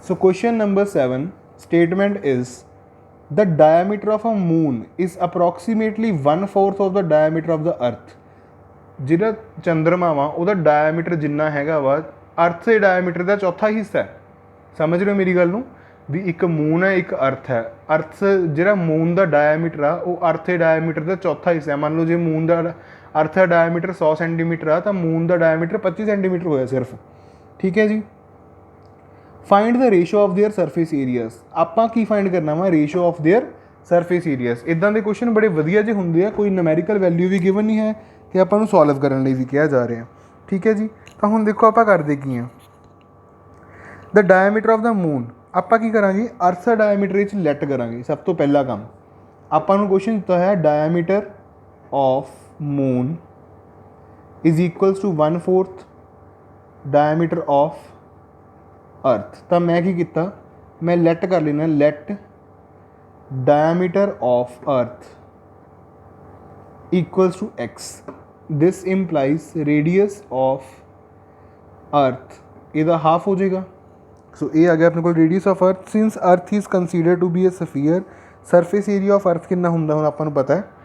So question number 7 statement is the diameter of a moon is approximately 1/4 of the diameter of the earth. जिहड़ा चंद्रमा वा उहदा diameter जिन्ना हैगा वा अर्थ के diameter का चौथा हिस्सा है। समझ रहे हो मेरी गल नूं भी एक मून है एक अर्थ है, अर्थ जिहड़ा मून का डायमीटर आ वो अर्थ के डायमीटर का चौथा हिस्सा है। मान लो जो मून का अर्थ का डायमीटर 100 सेंटीमीटर आ तो मून का डायमीटर 25 सेंटीमीटर होया सिर्फ। ठीक है जी, find the ratio of their surface areas. आपां की फाइंड करना वा ratio of their surface areas. इदां दे क्वेश्चन बड़े वधिया जे हुंदे आ, कोई नूमैरिकल वैल्यू भी गिवन नहीं है कि आपां नूं सॉल्व करने लई भी कहा जा रहा है। ठीक है जी, तो हुण देखो आपां करदे की हैं the diameter of the moon आपां की करांगे अर्थ का डायमीटर इच लैट करांगे। सब तो पहला काम आपां नूं क्वेश्चन दिता है diameter of moon is equals to 1/4 diameter of earth. तो मैं की किया मैं लैट कर लेना let diameter of earth equals to x। This implies radius of earth ਇਹਦਾ हाफ हो जाएगा। सो ये आ गया अपने को radius of earth. Since earth is consider to be a sphere, surface area of earth कितना होंदा हुण आपां नूं पता है।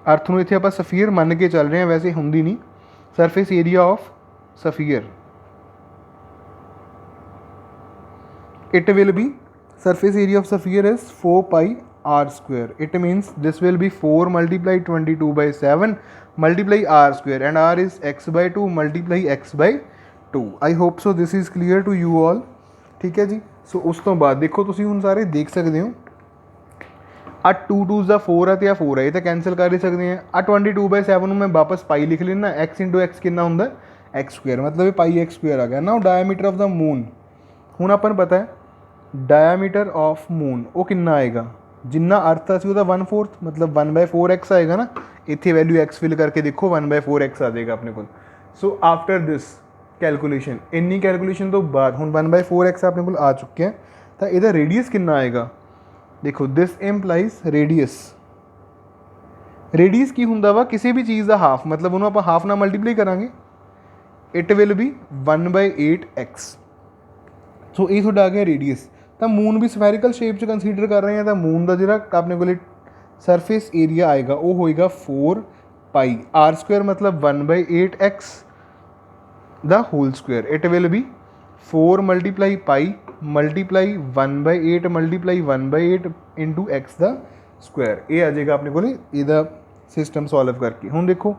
अर्थ में इतने आप सफीयर मन के चल रहे हैं, वैसे होंगी नहीं। Surface area of sphere it will be surface area of sphere is 4 pi r square. It means this will be 4 multiply 22 by 7 multiply r square, and r is x by 2 multiply x by 2. I hope so this is clear to you all. ठीक है जी. सो उस तो बाद देखो ਤੁਸੀਂ ਹੁਣ ਸਾਰੇ ਦੇਖ ਸਕਦੇ ਹੋ ਆ 2 2 ਦਾ 4 ਹੈ ਤੇ ਆ 4 ਹੈ, ਇਹ ਤਾਂ ਕੈਂਸਲ ਕਰ ਹੀ ਸਕਦੇ ਆ. ਆ 22/7 ਨੂੰ ਮੈਂ ਵਾਪਸ ਪਾਈ ਲਿਖ ਲੈਣਾ. x × x ਕਿੰਨਾ ਹੁੰਦਾ x ਸਕੁਅਰ, ਮਤਲਬ ਇਹ ਪਾਈ x ਸਕੁਅਰ ਆ ਗਿਆ ਨਾ. ਡਾਇਆਮੀਟਰ ਆਫ ਦਾ ਮੂਨ, ਹੁਣ ਆਪਾਂ ਨੂੰ ਪਤਾ ਹੈ ਡਾਇਆਮੀਟਰ ਆਫ ਮੂਨ ਉਹ ਕਿੰਨਾ ਆਏਗਾ, ਜਿੰਨਾ ਅਰਥ ਆ ਸੀ ਉਹਦਾ 1/4 ਮਤਲਬ 1/4x ਆਏਗਾ ਨਾ. ਇੱਥੇ ਵੈਲਿਊ x ਫਿਲ ਕਰਕੇ ਦੇਖੋ 1/4x ਆ ਜਾਏਗਾ ਆਪਣੇ ਕੋਲ. ਸੋ ਆਫਟਰ ਦਿਸ ਕੈਲਕੂਲੇਸ਼ਨ, ਇੰਨੀ ਕੈਲਕੂਲੇਸ਼ਨ ਤੋਂ ਬਾਅਦ ਹੁਣ 1/4x ਆਪਣੇ ਕੋਲ ਆ ਚੁੱਕਿਆ, ਤਾਂ ਇਹਦਾ ਰੇਡੀਅਸ ਕਿੰਨਾ ਆਏਗਾ ਦੇਖੋ. ਦਿਸ ਇੰਪਲਾਈਜ਼ ਰੇਡੀਅਸ. ਰੇਡੀਅਸ ਕੀ ਹੁੰਦਾ ਵਾ, ਕਿਸੇ ਵੀ ਚੀਜ਼ ਦਾ ਹਾਫ, ਮਤਲਬ ਉਹਨੂੰ ਆਪਾਂ ਹਾਫ ਨਾਲ ਮਲਟੀਪਲਾਈ ਕਰਾਂਗੇ. It will B 1/8x. ਸੋ ਇਹ ਤੁਹਾਡਾ ਆ ਗਿਆ ਰੇਡੀਅਸ. ਤਾਂ ਮੂਨ ਵੀ ਸਫੈਰੀਕਲ ਸ਼ੇਪ 'ਚ ਕੰਸੀਡਰ ਕਰ ਰਹੇ ਹਾਂ, ਤਾਂ ਮੂਨ ਦਾ ਜਿਹੜਾ ਆਪਣੇ ਕੋਲ ਸਰਫੇਸ ਏਰੀਆ ਆਏਗਾ ਉਹ ਹੋਏਗਾ 4 ਪਾਈ r ਸਕੁਅਰ, ਮਤਲਬ 1/8x ਦਾ whole square. It will be 4 multiply pi multiply 1/8 multiply 1/8 into x ਦਾ ਸਕੁਅਰ. ਇਹ ਆ ਜਾਏਗਾ ਆਪਣੇ ਕੋਲ ਇਹਦਾ ਸਿਸਟਮ ਸੋਲਵ ਕਰਕੇ. ਹੁਣ ਦੇਖੋ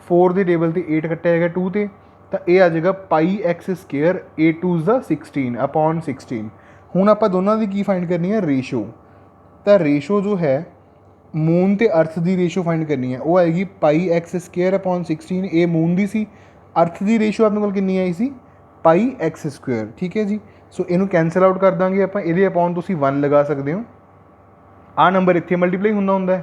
4 ਦੇ ਟੇਬਲ 'ਤੇ 8 ਕੱਟਿਆ ਹੈਗਾ 2 'ਤੇ, ਤਾਂ ਇਹ ਆ ਜਾਏਗਾ ਪਾਈ x ਸਕੁਅਰ 8 2 ਦਾ 16 ਅਪੋਨ 16. ਹੁਣ ਆਪਾਂ ਦੋਨਾਂ ਦੀ ਕੀ ਫਾਈਂਡ ਕਰਨੀ ਹੈ, ਰੇਸ਼ੋ. ਤਾਂ ਰੇਸ਼ੋ ਜੋ ਹੈ ਮੂਨ ਅਤੇ ਅਰਥ ਦੀ ਰੇਸ਼ੋ ਫਾਈਂਡ ਕਰਨੀ ਹੈ, ਉਹ ਆਏਗੀ ਪਾਈ x ਸਕੁਅਰ ਅਪੋਨ 16. ਇਹ ਮੂਨ ਦੀ ਸੀ. ਅਰਥ ਦੀ ਰੇਸ਼ੋ ਆਪਣੇ ਕੋਲ ਕਿੰਨੀ ਆਈ ਸੀ, ਪਾਈ x ਸਕੁਅਰ. ਠੀਕ ਹੈ ਜੀ. ਸੋ ਇਹਨੂੰ ਕੈਂਸਲ ਆਊਟ ਕਰ ਦਾਂਗੇ ਆਪਾਂ. ਇਹਦੇ ਅਪੋਨ ਤੁਸੀਂ 1 ਲਗਾ ਸਕਦੇ ਹੋ. ਆਹ ਨੰਬਰ ਇੱਥੇ ਮਲਟੀਪਲਾਈ ਹੁੰਦਾ,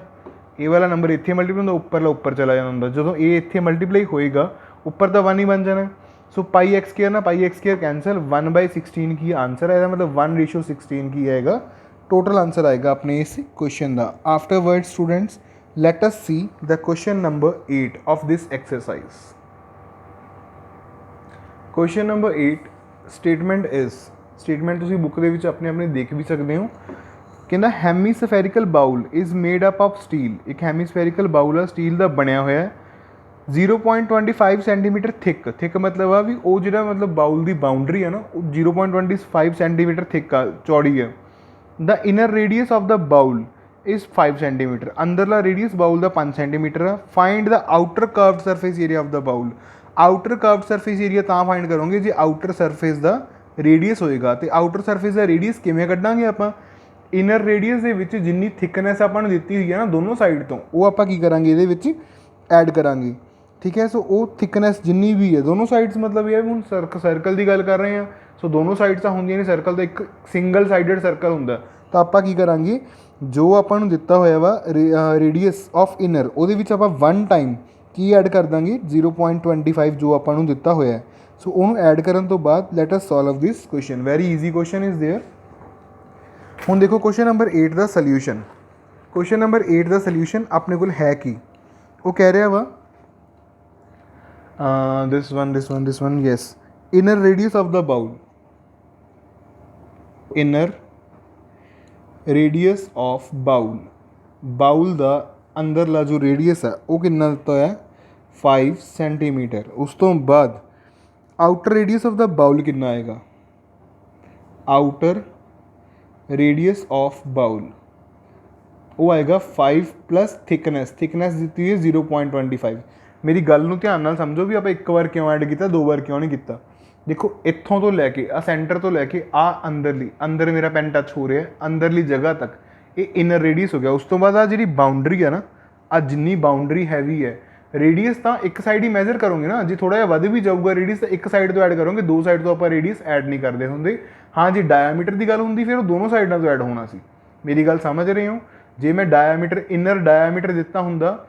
ਇਹ ਵਾਲਾ ਨੰਬਰ ਇੱਥੇ ਮਲਟੀਪਲਾਈ ਹੁੰਦਾ, ਉੱਪਰਲਾ ਉੱਪਰ ਚਲਾ ਜਾਂਦਾ ਹੁੰਦਾ. ਜਦੋਂ ਇਹ ਇੱਥੇ ਮਲਟੀਪਲਾਈ ਹੋਏਗਾ ਉੱਪਰ ਤਾਂ 1 ਹੀ ਬਣ ਜਾਣਾ. ਸੋ ਪਾਈ x ਸਕੁਅਰ ਨਾ ਪਾਈ x ਸਕੁਅਰ ਕੈਂਸਲ, 1/16 ਕੀ ਆਂਸਰ ਹੈ ਇਹਦਾ, ਮਤਲਬ 1:16 ਕੀ ਆਏਗਾ ਟੋਟਲ ਆਂਸਰ ਆਏਗਾ ਆਪਣੇ ਇਸ ਕੁਐਸਚਨ ਦਾ. Afterward students let us see the question number 8 of this exercise. Question number 8 statement is, statement ਤੁਸੀਂ ਬੁੱਕ ਦੇ ਵਿੱਚ ਆਪਣੇ ਦੇਖ ਵੀ ਸਕਦੇ ਹੋ. ਕਹਿੰਦਾ hemispherical bowl is made up of steel. ਇੱਕ ਹੈਮੀਸਫੈਰੀਕਲ ਬਾਊਲ ਆ ਸਟੀਲ ਦਾ ਬਣਿਆ ਹੋਇਆ, 0.25 ਸੈਂਟੀਮੀਟਰ ਥਿਕ. ਥਿਕ ਮਤਲਬ ਆ ਵੀ ਉਹ ਜਿਹੜਾ ਮਤਲਬ ਬਾਊਲ ਦੀ ਬਾਊਂਡਰੀ ਆ ਨਾ ਉਹ 0.25 ਸੈਂਟੀਮੀਟਰ ਥਿਕ ਆ, ਚੌੜੀ ਆ. The inner radius of the bowl is 5 centimetre. ਅੰਦਰਲਾ ਰੇਡੀਅਸ ਬਾਊਲ ਦਾ 5 ਸੈਂਟੀਮੀਟਰ ਆ. Find the outer curved surface area of the bowl. Outer curved surface area ਤਾਂ ਫਾਈਂਡ ਕਰੋਗੇ ਜੇ ਆਊਟਰ ਸਰਫੇਸ ਦਾ ਰੇਡੀਅਸ ਹੋਏਗਾ. ਅਤੇ ਆਊਟਰ ਸਰਫੇਸ ਦਾ ਰੇਡੀਅਸ ਕਿਵੇਂ ਕੱਢਾਂਗੇ ਆਪਾਂ, ਇਨਰ ਰੇਡੀਅਸ ਦੇ ਵਿੱਚ ਜਿੰਨੀ ਥਿਕਨੈਸ ਆਪਾਂ ਨੂੰ ਦਿੱਤੀ ਹੋਈ ਹੈ ਨਾ ਦੋਨੋਂ ਸਾਈਡ ਤੋਂ, ਉਹ ਆਪਾਂ ਕੀ ਕਰਾਂਗੇ ਇਹਦੇ ਵਿੱਚ ਐਡ ਕਰਾਂਗੇ. ਠੀਕ ਹੈ. ਸੋ ਉਹ ਥਿਕਨੈਸ ਜਿੰਨੀ ਵੀ ਹੈ ਦੋਨੋਂ ਸਾਈਡਸ, ਮਤਲਬ ਇਹ ਹੁਣ ਸਰਕਲ ਦੀ ਗੱਲ ਕਰ ਰਹੇ ਹਾਂ. ਸੋ ਦੋਨੋਂ ਸਾਈਡਸ ਤਾਂ ਹੁੰਦੀਆਂ ਨੇ, ਸਰਕਲ ਦਾ ਇੱਕ ਸਿੰਗਲ ਸਾਈਡਡ ਸਰਕਲ ਹੁੰਦਾ. ਤਾਂ ਆਪਾਂ ਕੀ ਕਰਾਂਗੇ, ਜੋ ਆਪਾਂ ਨੂੰ ਦਿੱਤਾ ਹੋਇਆ ਵਾ ਰੇਡੀਅਸ ਆਫ ਇਨਰ, ਉਹਦੇ ਵਿੱਚ ਆਪਾਂ 1 ਟਾਈਮ ਕੀ ਐਡ ਕਰ ਦਾਂਗੇ 0.25 ਜੋ ਆਪਾਂ ਨੂੰ ਦਿੱਤਾ ਹੋਇਆ. ਸੋ ਉਹਨੂੰ ਐਡ ਕਰਨ ਤੋਂ ਬਾਅਦ let us solve this question. Very easy question is there. ਹੁਣ ਦੇਖੋ ਕੁਐਸਚਨ ਨੰਬਰ 8 ਦਾ ਸੋਲਿਊਸ਼ਨ. ਕੁਐਸਚਨ ਨੰਬਰ 8 ਦਾ ਸੋਲਿਊਸ਼ਨ ਆਪਣੇ ਕੋਲ ਹੈ ਕੀ, ਉਹ ਕਹਿ ਰਿਹਾ ਵਾ this one yes, inner radius of the bowl, inner radius of bowl ਦਾ ਅੰਦਰਲਾ ਜੋ ਰੇਡੀਅਸ ਹੈ ਉਹ ਕਿੰਨਾ ਦਿੱਤਾ ਹੋਇਆ 5 ਸੈਂਟੀਮੀਟਰ. ਉਸ ਤੋਂ ਬਾਅਦ outer radius of the bowl ਕਿੰਨਾ ਆਏਗਾ, ਆਊਟਰ ਰੇਡੀਅਸ ਆਫ ਬਾਊਲ ਉਹ ਆਏਗਾ 5 ਪਲੱਸ ਥਿਕਨੈਸ ਦਿੱਤੀ ਹੈ 0.25. ਮੇਰੀ ਗੱਲ ਨੂੰ ਧਿਆਨ ਨਾਲ ਸਮਝੋ ਵੀ ਆਪਾਂ ਇੱਕ ਵਾਰ ਕਿਉਂ ਐਡ ਕੀਤਾ, 2 ਵਾਰ ਕਿਉਂ ਨਹੀਂ ਕੀਤਾ. ਦੇਖੋ ਇੱਥੋਂ ਤੋਂ ਲੈ ਕੇ ਆ ਸੈਂਟਰ ਤੋਂ ਲੈ ਕੇ ਆ ਅੰਦਰ ਮੇਰਾ ਪੈਨ ਟੱਚ ਹੋ ਰਿਹਾ ਅੰਦਰਲੀ ਜਗ੍ਹਾ ਤੱਕ, ਇਹ ਇਨਰ ਰੇਡੀਅਸ ਹੋ ਗਿਆ. ਉਸ ਤੋਂ ਬਾਅਦ ਆ ਜਿਹੜੀ ਬਾਊਂਡਰੀ ਆ ਨਾ, ਆ ਜਿੰਨੀ ਬਾਊਂਡਰੀ ਹੈਵੀ ਹੈ, ਰੇਡੀਅਸ ਤਾਂ ਇੱਕ ਸਾਈਡ ਹੀ ਮੈਜ਼ਰ ਕਰੋਗੇ ਨਾ. ਜੇ ਥੋੜ੍ਹਾ ਜਿਹਾ ਵੱਧ ਵੀ ਜਾਊਗਾ ਰੇਡੀਅਸ ਤਾਂ ਇੱਕ ਸਾਈਡ ਤੋਂ ਐਡ ਕਰੋਗੇ, 2 ਸਾਈਡ ਤੋਂ ਆਪਾਂ ਰੇਡੀਅਸ ਐਡ ਨਹੀਂ ਕਰਦੇ ਹੁੰਦੇ. ਹਾਂ ਜੇ ਡਾਇਆਮੀਟਰ ਦੀ ਗੱਲ ਹੁੰਦੀ ਫਿਰ ਉਹ ਦੋਨੋਂ ਸਾਈਡਾਂ ਤੋਂ ਐਡ ਹੋਣਾ ਸੀ. ਮੇਰੀ ਗੱਲ ਸਮਝ ਰਹੇ ਹੋ. ਜੇ ਮੈਂ ਇਨਰ ਡਾਇਆਮੀਟਰ ਦਿੱਤਾ ਹੁੰਦਾ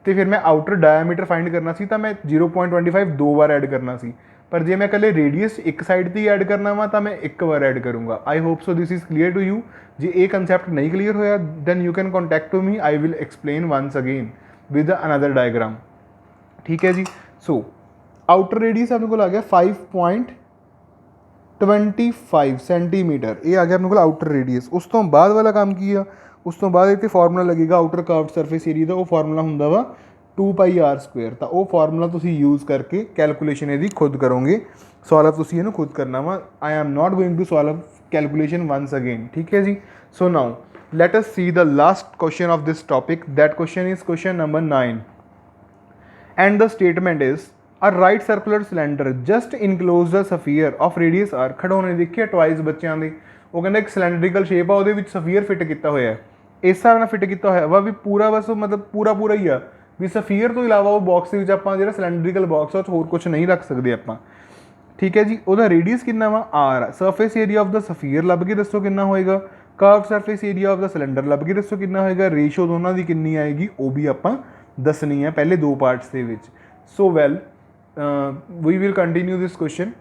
ਅਤੇ ਫਿਰ ਮੈਂ ਆਊਟਰ ਡਾਇਆਮੀਟਰ ਫਾਈਂਡ ਕਰਨਾ ਸੀ ਤਾਂ ਮੈਂ 0.25 2 ਵਾਰ ਐਡ ਕਰਨਾ ਸੀ. ਪਰ ਜੇ ਮੈਂ ਇਕੱਲੇ ਰੇਡੀਅਸ ਇੱਕ ਸਾਈਡ 'ਤੇ ਹੀ ਐਡ ਕਰਨਾ ਵਾ ਤਾਂ ਮੈਂ 1 ਵਾਰ ਐਡ ਕਰੂੰਗਾ. I hope so this is clear to you. ਜੇ ਇਹ ਕੰਸੈਪਟ ਨਹੀਂ ਕਲੀਅਰ ਹੋਇਆ then you can contact to me, I will explain once again with another diagram. ਠੀਕ ਹੈ ਜੀ. ਸੋ ਆਊਟਰ ਰੇਡੀਅਸ ਆਪਣੇ ਕੋਲ ਆ ਗਿਆ 5.25 ਸੈਂਟੀਮੀਟਰ. ਇਹ ਆ ਗਿਆ ਆਪਣੇ ਕੋਲ ਆਊਟਰ ਰੇਡੀਅਸ. ਉਸ ਤੋਂ ਬਾਅਦ ਵਾਲਾ ਕੰਮ ਕੀ ਆ, ਉਸ ਤੋਂ ਬਾਅਦ ਇੱਥੇ ਫਾਰਮੂਲਾ ਲੱਗੇਗਾ ਆਊਟਰ ਕਰਵਡ ਸਰਫੇਸ ਏਰੀਆ ਦਾ. ਉਹ ਫਾਰਮੂਲਾ ਹੁੰਦਾ ਵਾ 2πr ਸਕੁਅਰ. ਤਾਂ ਉਹ ਫਾਰਮੂਲਾ ਤੁਸੀਂ ਯੂਜ਼ ਕਰਕੇ ਕੈਲਕੂਲੇਸ਼ਨ ਇਹਦੀ ਖੁਦ ਕਰੋਗੇ, ਸੋਲਵ ਤੁਸੀਂ ਇਹਨੂੰ ਖੁਦ ਕਰਨਾ ਵਾ. I am not going to solve calculation once again, ठीक है जी। So now let us see the last question of this topic. That question is question number 9 and the statement is a right circular cylinder just enclose the sphere of radius r। खड़ोने देखिए toys बच्चों ਦੇ, ਉਹ ਕਹਿੰਦਾ ਇੱਕ ਸਿਲੈਂਡਰੀਕਲ shape ਆ, ਉਹਦੇ ਵਿੱਚ sphere fit ਕੀਤਾ ਹੋਇਆ, ਇਸ ਹਿਸਾਬ ਨਾਲ ਫਿੱਟ ਕੀਤਾ ਹੋਇਆ ਵਾ ਵੀ ਪੂਰਾ ਬਸ ਮਤਲਬ ਪੂਰਾ ਹੀ ਆ ਵੀ ਸਫੀਅਰ ਤੋਂ ਇਲਾਵਾ ਉਹ ਬਾਕਸ ਦੇ ਵਿੱਚ ਆਪਾਂ ਜਿਹੜਾ ਸਿਲੈਂਡਰੀਕਲ ਬਾਕਸ ਆ ਉਹ 'ਚ ਹੋਰ ਕੁਝ ਨਹੀਂ ਰੱਖ ਸਕਦੇ ਆਪਾਂ, ਠੀਕ ਹੈ ਜੀ। ਉਹਦਾ ਰੇਡੀਅਸ ਕਿੰਨਾ ਵਾ r ਆ। Surface area of the sphere ਲੱਭ ਕੇ ਦੱਸੋ ਕਿੰਨਾ ਹੋਏਗਾ, curve surface area of the cylinder ਲੱਭ ਕੇ ਦੱਸੋ ਕਿੰਨਾ ਹੋਏਗਾ, ਰੇਸ਼ੋ ਦੋਨਾਂ ਦੀ ਕਿੰਨੀ ਆਏਗੀ ਉਹ ਵੀ ਆਪਾਂ ਦੱਸਣੀ ਹੈ ਪਹਿਲੇ ਦੋ ਪਾਰਟਸ ਦੇ ਵਿੱਚ। So well we will continue this question.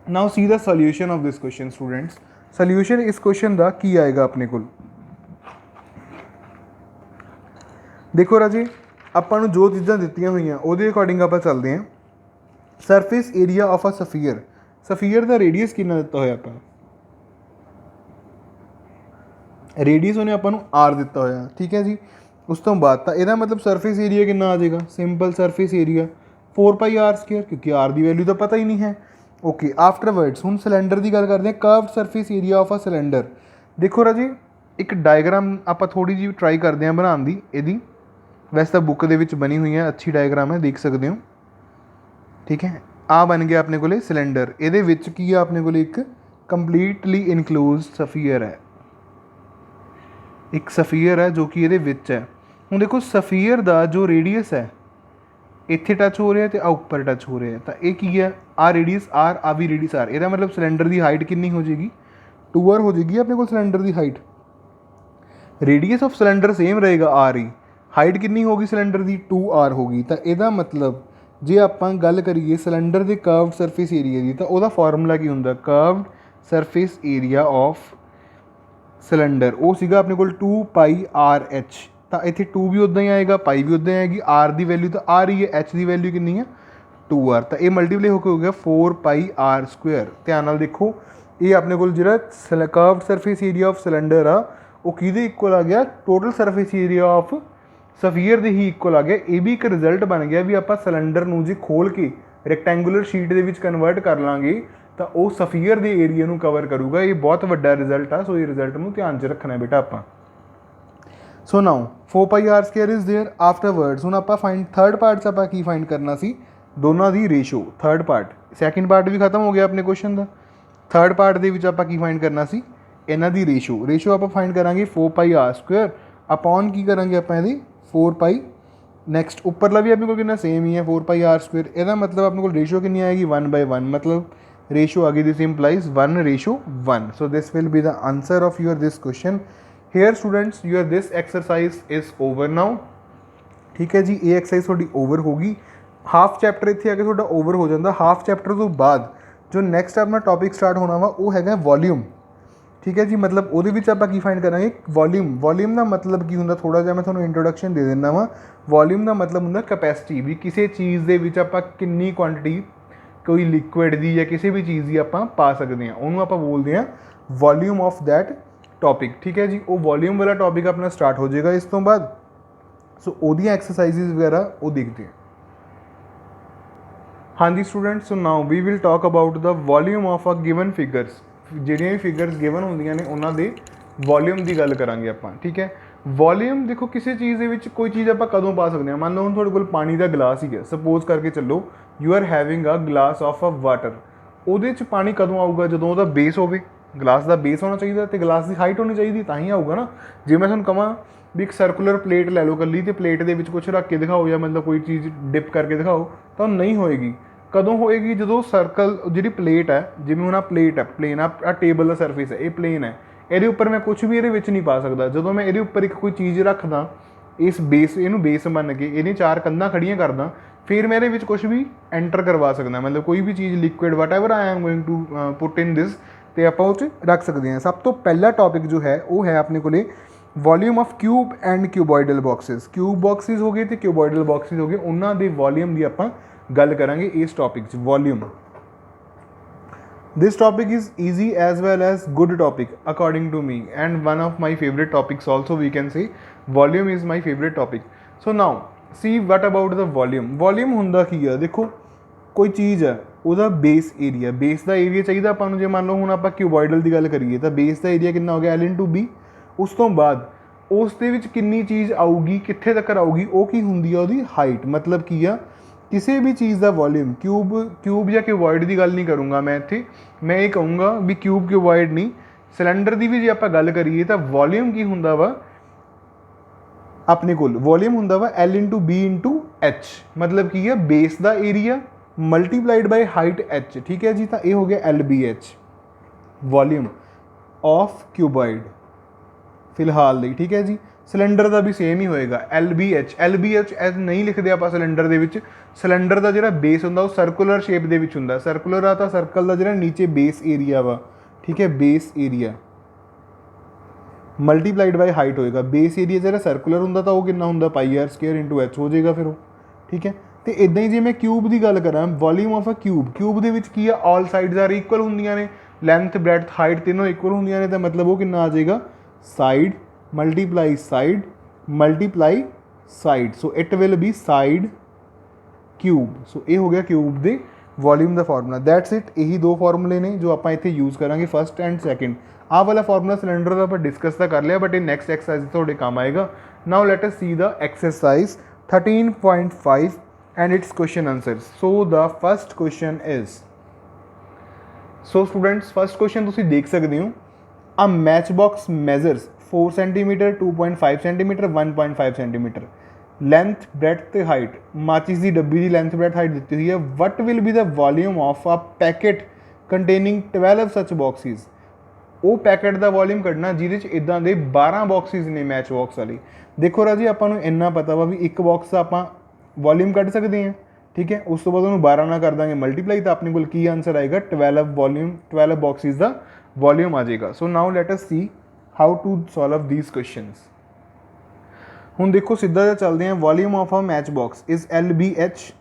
Now see the solution of this question students. Solution ਇਸ ਕੁਐਸਚਨ ਦਾ ਕੀ ਆਏਗਾ ਆਪਣੇ ਕੋਲ, ਦੇਖੋ ਰਾਜੇ ਆਪਾਂ ਨੂੰ ਜੋ ਚੀਜ਼ਾਂ ਦਿੱਤੀਆਂ ਹੋਈਆਂ ਉਹਦੇ ਅਕੋਰਡਿੰਗ ਆਪਾਂ ਚੱਲਦੇ ਹਾਂ। Surface area of a sphere, sphere ਦਾ ਰੇਡੀਅਸ ਕਿੰਨਾ ਦਿੱਤਾ ਹੋਇਆ ਆਪਾਂ, ਰੇਡੀਅਸ ਉਹਨੇ ਆਪਾਂ ਨੂੰ r ਦਿੱਤਾ ਹੋਇਆ, ਠੀਕ ਹੈ ਜੀ। ਉਸ ਤੋਂ ਬਾਅਦ ਤਾਂ ਇਹਦਾ ਮਤਲਬ ਸਰਫੇਸ ਏਰੀਆ ਕਿੰਨਾ ਆ ਜਾਏਗਾ, ਸਿੰਪਲ ਸਰਫੇਸ ਏਰੀਆ 4πr², ਕਿਉਂਕਿ r ਦੀ ਵੈਲਿਊ ਤਾਂ ਪਤਾ ਹੀ ਨਹੀਂ ਹੈ। ਓਕੇ, ਆਫਟਰਵਰਡਸ ਹੁਣ ਸਿਲੰਡਰ ਦੀ ਗੱਲ ਕਰਦੇ ਹਾਂ, curved surface area of a cylinder. ਦੇਖੋ ਰਾਜੇ ਇੱਕ ਡਾਇਗਰਾਮ ਆਪਾਂ ਥੋੜ੍ਹੀ ਜਿਹੀ ਟਰਾਈ ਕਰਦੇ ਹਾਂ ਬਣਾਉਣ ਦੀ ਇਹਦੀ, ਵੈਸੇ ਤਾਂ ਬੁੱਕ ਦੇ ਵਿੱਚ ਬਣੀ ਹੋਈ ਹੈ, ਅੱਛੀ ਡਾਇਗਰਾਮ ਹੈ, ਦੇਖ ਸਕਦੇ ਹੋ, ਠੀਕ ਹੈ। ਆ ਬਣ ਗਿਆ ਆਪਣੇ ਕੋਲੇ ਸਿਲੰਡਰ, ਇਹਦੇ ਵਿੱਚ ਕੀ ਆ ਆਪਣੇ ਕੋਲੇ ਇੱਕ ਕੰਪਲੀਟਲੀ ਇਨਕਲੋਜ਼ ਸਫੀਅਰ ਹੈ, ਇੱਕ ਸਫੀਅਰ ਹੈ ਜੋ ਕਿ ਇਹਦੇ ਵਿੱਚ ਹੈ। ਹੁਣ ਦੇਖੋ ਸਫੀਅਰ ਦਾ ਜੋ ਰੇਡੀਅਸ ਹੈ ਇੱਥੇ ਟੱਚ ਹੋ ਰਿਹਾ ਅਤੇ ਆ ਉੱਪਰ ਟੱਚ ਹੋ ਰਿਹਾ, ਤਾਂ ਇਹ ਕੀ ਹੈ, ਆ ਰੇਡੀਅਸ r, ਆ ਵੀ ਰੇਡੀਅਸ r। ਇਹਦਾ ਮਤਲਬ ਸਿਲੰਡਰ ਦੀ ਹਾਈਟ ਕਿੰਨੀ ਹੋ ਜਾਏਗੀ, 2r ਹੋ ਜਾਏਗੀ ਆਪਣੇ ਕੋਲ cylinder the height. Radius of cylinder same ਰਹੇਗਾ r ਹੀ, ਹਾਈਟ ਕਿੰਨੀ ਹੋਗੀ ਸਿਲੰਡਰ ਦੀ 2r ਹੋਗੀ। ਤਾਂ ਇਹਦਾ ਮਤਲਬ ਜੇ ਆਪਾਂ ਗੱਲ ਕਰੀਏ ਸਿਲੰਡਰ ਦੇ ਕਰਵਡ ਸਰਫੇਸ ਏਰੀਆ ਦੀ, ਤਾਂ ਉਹਦਾ ਫਾਰਮੂਲਾ ਕੀ ਹੁੰਦਾ, curved surface area of cylinder ਉਹ ਸੀਗਾ ਆਪਣੇ ਕੋਲ 2πrh। ਤਾਂ ਇੱਥੇ 2 ਵੀ ਉੱਦਾਂ ਹੀ ਆਏਗਾ, ਪਾਈ ਵੀ ਉੱਦਾਂ ਹੀ ਆਏਗੀ, r ਦੀ ਵੈਲਿਊ ਤਾਂ r ਹੀ ਹੈ, h ਦੀ ਵੈਲਿਊ ਕਿੰਨੀ ਹੈ 2r। ਤਾਂ ਇਹ ਮਲਟੀਪਲਾਈ ਹੋ ਕੇ ਹੋ ਗਿਆ 4πr²। ਧਿਆਨ ਨਾਲ ਦੇਖੋ ਇਹ ਆਪਣੇ ਕੋਲ ਜਿਹੜਾ curved surface area of cylinder ਆ ਉਹ ਕਿਹਦੇ ਇਕੁਅਲ ਆ ਗਿਆ, total surface area of sphere ਦੇ ਹੀ ਇਕੁਅਲ ਆ ਗਿਆ। ਇਹ ਵੀ ਇੱਕ ਰਿਜ਼ਲਟ ਬਣ ਗਿਆ ਵੀ ਆਪਾਂ ਸਿਲੰਡਰ ਨੂੰ ਜੇ ਖੋਲ੍ਹ ਕੇ ਰੈਕਟੈਂਗੂਲਰ ਸ਼ੀਟ ਦੇ ਵਿੱਚ ਕਨਵਰਟ ਕਰ ਲਾਂਗੇ ਤਾਂ ਉਹ ਸਫੀਅਰ ਦੇ ਏਰੀਆ ਨੂੰ ਕਵਰ ਕਰੂਗਾ। ਇਹ ਬਹੁਤ ਵੱਡਾ ਰਿਜ਼ਲਟ ਆ, ਸੋ ਇਹ ਰਿਜ਼ਲਟ ਨੂੰ ਧਿਆਨ 'ਚ ਰੱਖਣਾ ਬੇਟਾ ਆਪਾਂ। ਸੋ ਨਾਓ 4πr² ਇਜ਼ ਦੇਅਰ। ਆਫਟਰਵਰਡਸ ਹੁਣ ਆਪਾਂ ਫਾਈਂਡ ਥਰਡ ਪਾਰਟ 'ਚ ਆਪਾਂ ਕੀ ਫਾਈਂਡ ਕਰਨਾ ਸੀ, ਦੋਨਾਂ ਦੀ ratio. Third part, second part ਵੀ ਖਤਮ ਹੋ ਗਿਆ ਆਪਣੇ ਕੁਐਸਚਨ ਦਾ। ਥਰਡ ਪਾਰਟ ਦੇ ਵਿੱਚ ਆਪਾਂ ਕੀ ਫਾਈਂਡ ਕਰਨਾ ਸੀ, ਇਹਨਾਂ ਦੀ ਰੇਸ਼ੋ। ਰੇਸ਼ੋ ਆਪਾਂ ਫਾਈਂਡ ਕਰਾਂਗੇ 4πr² ਅਪੋਨ ਕੀ ਕਰਾਂਗੇ ਆਪਾਂ ਇਹਦੀ 4π। ਨੈਕਸਟ ਉੱਪਰਲਾ ਵੀ ਆਪਣੇ ਕੋਲ ਕਿੰਨਾ ਸੇਮ ਹੀ ਹੈ 4πr²। ਇਹਦਾ ਮਤਲਬ ਆਪਣੇ ਕੋਲ ਰੇਸ਼ੋ ਕਿੰਨੀ ਆਏਗੀ 1/1, ਮਤਲਬ ratio आ गई, this implies 1:1. So this will be the answer of your this question. Here students your this exercise is over now, ठीक है जी। ये एक्सरसाइज थोड़ी ओवर होगी, हाफ चैप्टर इत्थे आके थोड़ा ओवर हो जाता। हाफ चैप्टर तो बाद जो नैक्सट अपना टॉपिक स्टार्ट होना वा वो हैगा वॉल्यूम, ठीक है जी। मतलब ਉਹਦੇ ਵਿੱਚ ਆਪਾਂ ਕੀ फाइंड करांगे वॉल्यूम। वॉल्यूम ਦਾ मतलब ਕੀ ਹੁੰਦਾ, ਥੋੜਾ ਜਿਹਾ ਮੈਂ ਤੁਹਾਨੂੰ ਇੰਟਰੋਡਕਸ਼ਨ ਦੇ ਦਿੰਦਾ ਵਾ। वॉल्यूम ਦਾ मतलब ਹੁੰਦਾ ਕੈਪੈਸਿਟੀ, ਵੀ ਕਿਸੇ ਚੀਜ਼ ਦੇ ਵਿੱਚ ਆਪਾਂ ਕਿੰਨੀ ਕੁਆਂਟਿਟੀ ਕੋਈ ਲਿਕੁਇਡ ਦੀ ਜਾਂ ਕਿਸੇ ਵੀ ਚੀਜ਼ ਦੀ ਆਪਾਂ ਪਾ ਸਕਦੇ ਹਾਂ, ਉਹਨੂੰ ਆਪਾਂ ਬੋਲਦੇ ਹਾਂ ਵੋਲਿਊਮ ਆਫ ਦੈਟ ਟੌਪਿਕ, ਠੀਕ ਹੈ ਜੀ। ਉਹ ਵੋਲਿਊਮ ਵਾਲਾ ਟੌਪਿਕ ਆਪਣਾ ਸਟਾਰਟ ਹੋ ਜਾਏਗਾ ਇਸ ਤੋਂ ਬਾਅਦ। ਸੋ ਉਹਦੀਆਂ ਐਕਸਰਸਾਈਜ਼ਿਸ ਵਗੈਰਾ ਉਹ ਦੇਖਦੇ ਹਾਂ। ਹਾਂਜੀ students, so now we will talk about the volume of a given figures. ਜਿਹੜੀਆਂ ਵੀ ਫਿਗਰਸ ਗਿਵਨ ਹੁੰਦੀਆਂ ਨੇ ਉਹਨਾਂ ਦੇ ਵੋਲਿਊਮ ਦੀ ਗੱਲ ਕਰਾਂਗੇ ਆਪਾਂ, ਠੀਕ ਹੈ। ਵੋਲਿਊਮ ਦੇਖੋ ਕਿਸੇ ਚੀਜ਼ ਦੇ ਵਿੱਚ ਕੋਈ ਚੀਜ਼ ਆਪਾਂ ਕਦੋਂ ਪਾ ਸਕਦੇ ਹਾਂ। ਮੰਨ ਲਓ ਹੁਣ ਤੁਹਾਡੇ ਕੋਲ ਪਾਣੀ ਦਾ ਗਲਾਸ ਹੀ ਹੈ, ਸਪੋਜ਼ ਕਰਕੇ ਚੱਲੋ you are having a glass of a water. ਉਹਦੇ 'ਚ ਪਾਣੀ ਕਦੋਂ ਆਊਗਾ, ਜਦੋਂ ਉਹਦਾ ਬੇਸ ਹੋਵੇ। ਗਲਾਸ ਦਾ ਬੇਸ ਹੋਣਾ ਚਾਹੀਦਾ ਅਤੇ ਗਲਾਸ ਦੀ ਹਾਈਟ ਹੋਣੀ ਚਾਹੀਦੀ, ਤਾਂ ਹੀ ਆਊਗਾ ਨਾ। ਜੇ ਮੈਂ ਤੁਹਾਨੂੰ ਕਹਾਂ ਵੀ ਇੱਕ ਸਰਕੂਲਰ ਪਲੇਟ ਲੈ ਲਓ ਇਕੱਲੀ, ਅਤੇ ਪਲੇਟ ਦੇ ਵਿੱਚ ਕੁਛ ਰੱਖ ਕੇ ਦਿਖਾਓ ਜਾਂ ਮਤਲਬ ਕੋਈ ਚੀਜ਼ ਡਿਪ ਕਰਕੇ ਦਿਖਾਓ, ਤਾਂ ਨਹੀਂ ਹੋਏਗੀ। ਕਦੋਂ ਹੋਏਗੀ, ਜਦੋਂ ਸਰਕਲ ਜਿਹੜੀ ਪਲੇਟ ਹੈ, ਜਿਵੇਂ ਹੁਣ ਆਹ ਪਲੇਟ ਹੈ, ਪਲੇਨ ਆ ਟੇਬਲ ਦਾ ਸਰਫੇਸ ਹੈ, ਇਹ ਪਲੇਨ ਹੈ, ਇਹਦੇ ਉੱਪਰ ਮੈਂ ਕੁਛ ਵੀ ਇਹਦੇ ਵਿੱਚ ਨਹੀਂ ਪਾ ਸਕਦਾ। ਜਦੋਂ ਮੈਂ ਇਹਦੇ ਉੱਪਰ ਇੱਕ ਕੋਈ ਚੀਜ਼ ਰੱਖਦਾ, ਇਸ ਬੇਸ ਇਹਨੂੰ ਬੇਸ ਮੰਨ ਕੇ ਇਹਦੀਆਂ 4 ਕੰਧਾਂ ਖੜੀਆਂ ਕਰਦਾ, ਫਿਰ ਮੈਂ ਇਹਦੇ ਵਿੱਚ ਕੁਛ ਵੀ ਐਂਟਰ ਕਰਵਾ ਸਕਦਾ। ਮਤਲਬ ਕੋਈ ਵੀ ਚੀਜ਼ liquid whatever I am going to put in this, ਅਤੇ ਆਪਾਂ ਉਹ 'ਚ ਰੱਖ ਸਕਦੇ ਹਾਂ। ਸਭ ਤੋਂ ਪਹਿਲਾ ਟੌਪਿਕ ਜੋ ਹੈ ਉਹ ਹੈ ਆਪਣੇ ਕੋਲੇ volume of cube and cuboidal boxes. Cube boxes ਹੋ ਗਏ ਅਤੇ ਕਿਊਬੋਇਡਲ ਬਾਕਸਿਸ ਹੋ ਗਏ, ਉਹਨਾਂ ਦੇ ਵੋਲਿਊਮ ਦੀ ਆਪਾਂ ਗੱਲ ਕਰਾਂਗੇ ਇਸ ਟੌਪਿਕ 'ਚ। Volume, this topic is easy as well as good topic according to me, and one of my favorite topics also, we can say volume is my favorite topic. So now see what about the volume. Volume ਹੁੰਦਾ ਕੀ ਆ, ਦੇਖੋ ਕੋਈ ਚੀਜ਼ ਹੈ, ਉਹਦਾ base ਦਾ area ਚਾਹੀਦਾ ਆਪਾਂ ਨੂੰ। ਜੇ ਮੰਨ ਲਓ ਹੁਣ ਆਪਾਂ ਕਿਊਬੋਇਡਲ ਦੀ ਗੱਲ ਕਰੀਏ ਤਾਂ ਬੇਸ ਦਾ ਏਰੀਆ ਕਿੰਨਾ ਹੋ ਗਿਆ L/B। ਉਸ ਤੋਂ ਬਾਅਦ ਉਸ ਦੇ ਵਿੱਚ ਕਿੰਨੀ ਚੀਜ਼ ਆਊਗੀ, ਕਿੱਥੇ ਤੱਕ ਆਊਗੀ, ਉਹ ਕੀ ਹੁੰਦੀ ਆ ਉਹਦੀ ਹਾਈਟ। ਮਤਲਬ ਕੀ ਆ, ਕਿਸੇ ਵੀ ਚੀਜ਼ ਦਾ ਵੋਲਿਊਮ, ਕਿਊਬ ਜਾਂ ਕਿਊਬੋਇਡ ਦੀ ਗੱਲ ਨਹੀਂ ਕਰੂੰਗਾ ਮੈਂ ਇੱਥੇ, ਮੈਂ ਇਹ ਕਹੂੰਗਾ ਵੀ ਕਿਊਬੋਇਡ ਨਹੀਂ, ਸਿਲੰਡਰ ਦੀ ਵੀ ਜੇ ਆਪਾਂ ਗੱਲ ਕਰੀਏ ਤਾਂ ਵੋਲਿਊਮ ਕੀ ਹੁੰਦਾ ਵਾ ਆਪਣੇ ਕੋਲ, ਵੋਲਿਊਮ ਹੁੰਦਾ ਵਾ L/B/H। ਮਤਲਬ ਕੀ ਆ, ਬੇਸ ਦਾ ਏਰੀਆ ਮਲਟੀਪਲਾਈਡ ਬਾਈ ਹਾਈਟ H। ਠੀਕ ਹੈ ਜੀ, ਤਾਂ ਇਹ ਹੋ ਗਿਆ LBH ਵੋਲਿਊਮ ਆਫ ਕਿਊਬੋਇਡ ਫਿਲਹਾਲ ਲਈ। ਠੀਕ ਹੈ ਜੀ, ਸਿਲੰਡਰ ਦਾ ਵੀ ਸੇਮ ਹੀ ਹੋਏਗਾ LBH ਐਜ਼ ਨਹੀਂ ਲਿਖਦੇ ਆਪਾਂ ਸਿਲੰਡਰ ਦੇ ਵਿੱਚ। ਸਿਲੰਡਰ ਦਾ ਜਿਹੜਾ ਬੇਸ ਹੁੰਦਾ ਉਹ ਸਰਕੂਲਰ ਸ਼ੇਪ ਦੇ ਵਿੱਚ ਹੁੰਦਾ। ਸਰਕੂਲਰ ਆ ਤਾਂ ਸਰਕਲ ਦਾ ਜਿਹੜਾ ਨੀਚੇ ਬੇਸ ਏਰੀਆ ਵਾ, ਠੀਕ ਹੈ, ਬੇਸ ਏਰੀਆ ਮਲਟੀਪਲਾਈਡ ਬਾਈ ਹਾਈਟ ਹੋਏਗਾ। ਬੇਸ ਏਰੀਆ ਜਿਹੜਾ ਸਰਕੂਲਰ ਹੁੰਦਾ ਤਾਂ ਉਹ ਕਿੰਨਾ ਹੁੰਦਾ, πr² H ਹੋ ਜਾਏਗਾ ਫਿਰ ਉਹ। ਠੀਕ ਹੈ, ਤੇ ਇਦਾਂ ਹੀ ਜੇ ਮੈਂ ਕਿਊਬ ਦੀ ਗੱਲ ਕਰਾਂ, ਵੋਲਿਊਮ ਆਫ ਅ ਕਿਊਬ ਦੇ ਵਿੱਚ ਕੀ ਆ, ਆਲ ਸਾਈਡਸ ਆਰ ਇਕੁਅਲ ਹੁੰਦੀਆਂ ਨੇ, ਲੈਂਥ ਬ੍ਰੈਡਥ ਹਾਈਟ ਤਿੰਨੋਂ ਇਕੁਅਲ ਹੁੰਦੀਆਂ ਨੇ, ਤਾਂ ਮਤਲਬ ਉਹ ਕਿੰਨਾ ਆ ਜਾਏਗਾ, side multiply side. So it will be side cube. So ਇਹ ਹੋ ਗਿਆ ਕਿਊਬ ਦੇ ਵੋਲਿਊਮ ਦਾ ਫਾਰਮੂਲਾ। That's it. ਇਹੀ ਦੋ ਫਾਰਮੂਲੇ ਨੇ ਜੋ ਆਪਾਂ ਇੱਥੇ ਯੂਜ਼ ਕਰਾਂਗੇ, ਫਸਟ ਐਂਡ ਸੈਕਿੰਡ। ਆਹ ਵਾਲਾ ਫਾਰਮੂਲਾ ਸਿਲੰਡਰ ਦਾ ਆਪਾਂ ਡਿਸਕਸ ਤਾਂ ਕਰ ਲਿਆ, ਬਟ ਇਹ ਨੈਕਸਟ ਐਕਸਰਸਾਈਜ਼ ਤੁਹਾਡੇ ਕੰਮ ਆਏਗਾ। Now let us see the exercise 13.5 and its question answers. So the first question is, so students first question ਤੁਸੀਂ ਦੇਖ ਸਕਦੇ ਹੋ, a matchbox measures 4 cm 2.5 cm 1.5 cm length breadth ਤੇ ਹਾਈਟ। ਮਾਚਿਸ ਦੀ ਡੱਬੀ ਦੀ ਲੈਂਥ ਬ੍ਰੈਡਥ ਹਾਈਟ ਦਿੱਤੀ ਹੋਈ ਹੈ। What will be the volume of a packet containing 12 such boxes. ਉਹ ਪੈਕਟ ਦਾ ਵੋਲਿਊਮ ਕੱਢਣਾ ਜਿਹਦੇ 'ਚ ਇੱਦਾਂ ਦੇ 12 ਬਾਕਸਿਸ ਨੇ ਮੈਚ ਬਾਕਸ ਵਾਲੇ। ਦੇਖੋ ਰਾਜੀ, ਆਪਾਂ ਨੂੰ ਇੰਨਾ ਪਤਾ ਵਾ ਵੀ ਇੱਕ ਬਾਕਸ ਦਾ ਆਪਾਂ ਵੋਲਿਊਮ ਕੱਢ ਸਕਦੇ ਹਾਂ। ਠੀਕ ਹੈ, ਉਸ ਤੋਂ ਬਾਅਦ ਉਹਨੂੰ 12 ਨਾਲ ਕਰ ਦਾਂਗੇ ਮਲਟੀਪਲਾਈ, ਤਾਂ ਆਪਣੇ ਕੋਲ ਕੀ ਆਂਸਰ ਆਏਗਾ, 12 ਬਾਕਸਿਸ ਦਾ ਵੋਲਿਊਮ ਆ ਜਾਏਗਾ। So now let us see how to solve these questions. ਹੁਣ ਦੇਖੋ ਸਿੱਧਾ ਜਿਹਾ ਚੱਲਦੇ ਹਾਂ। Volume of a match box is LBH।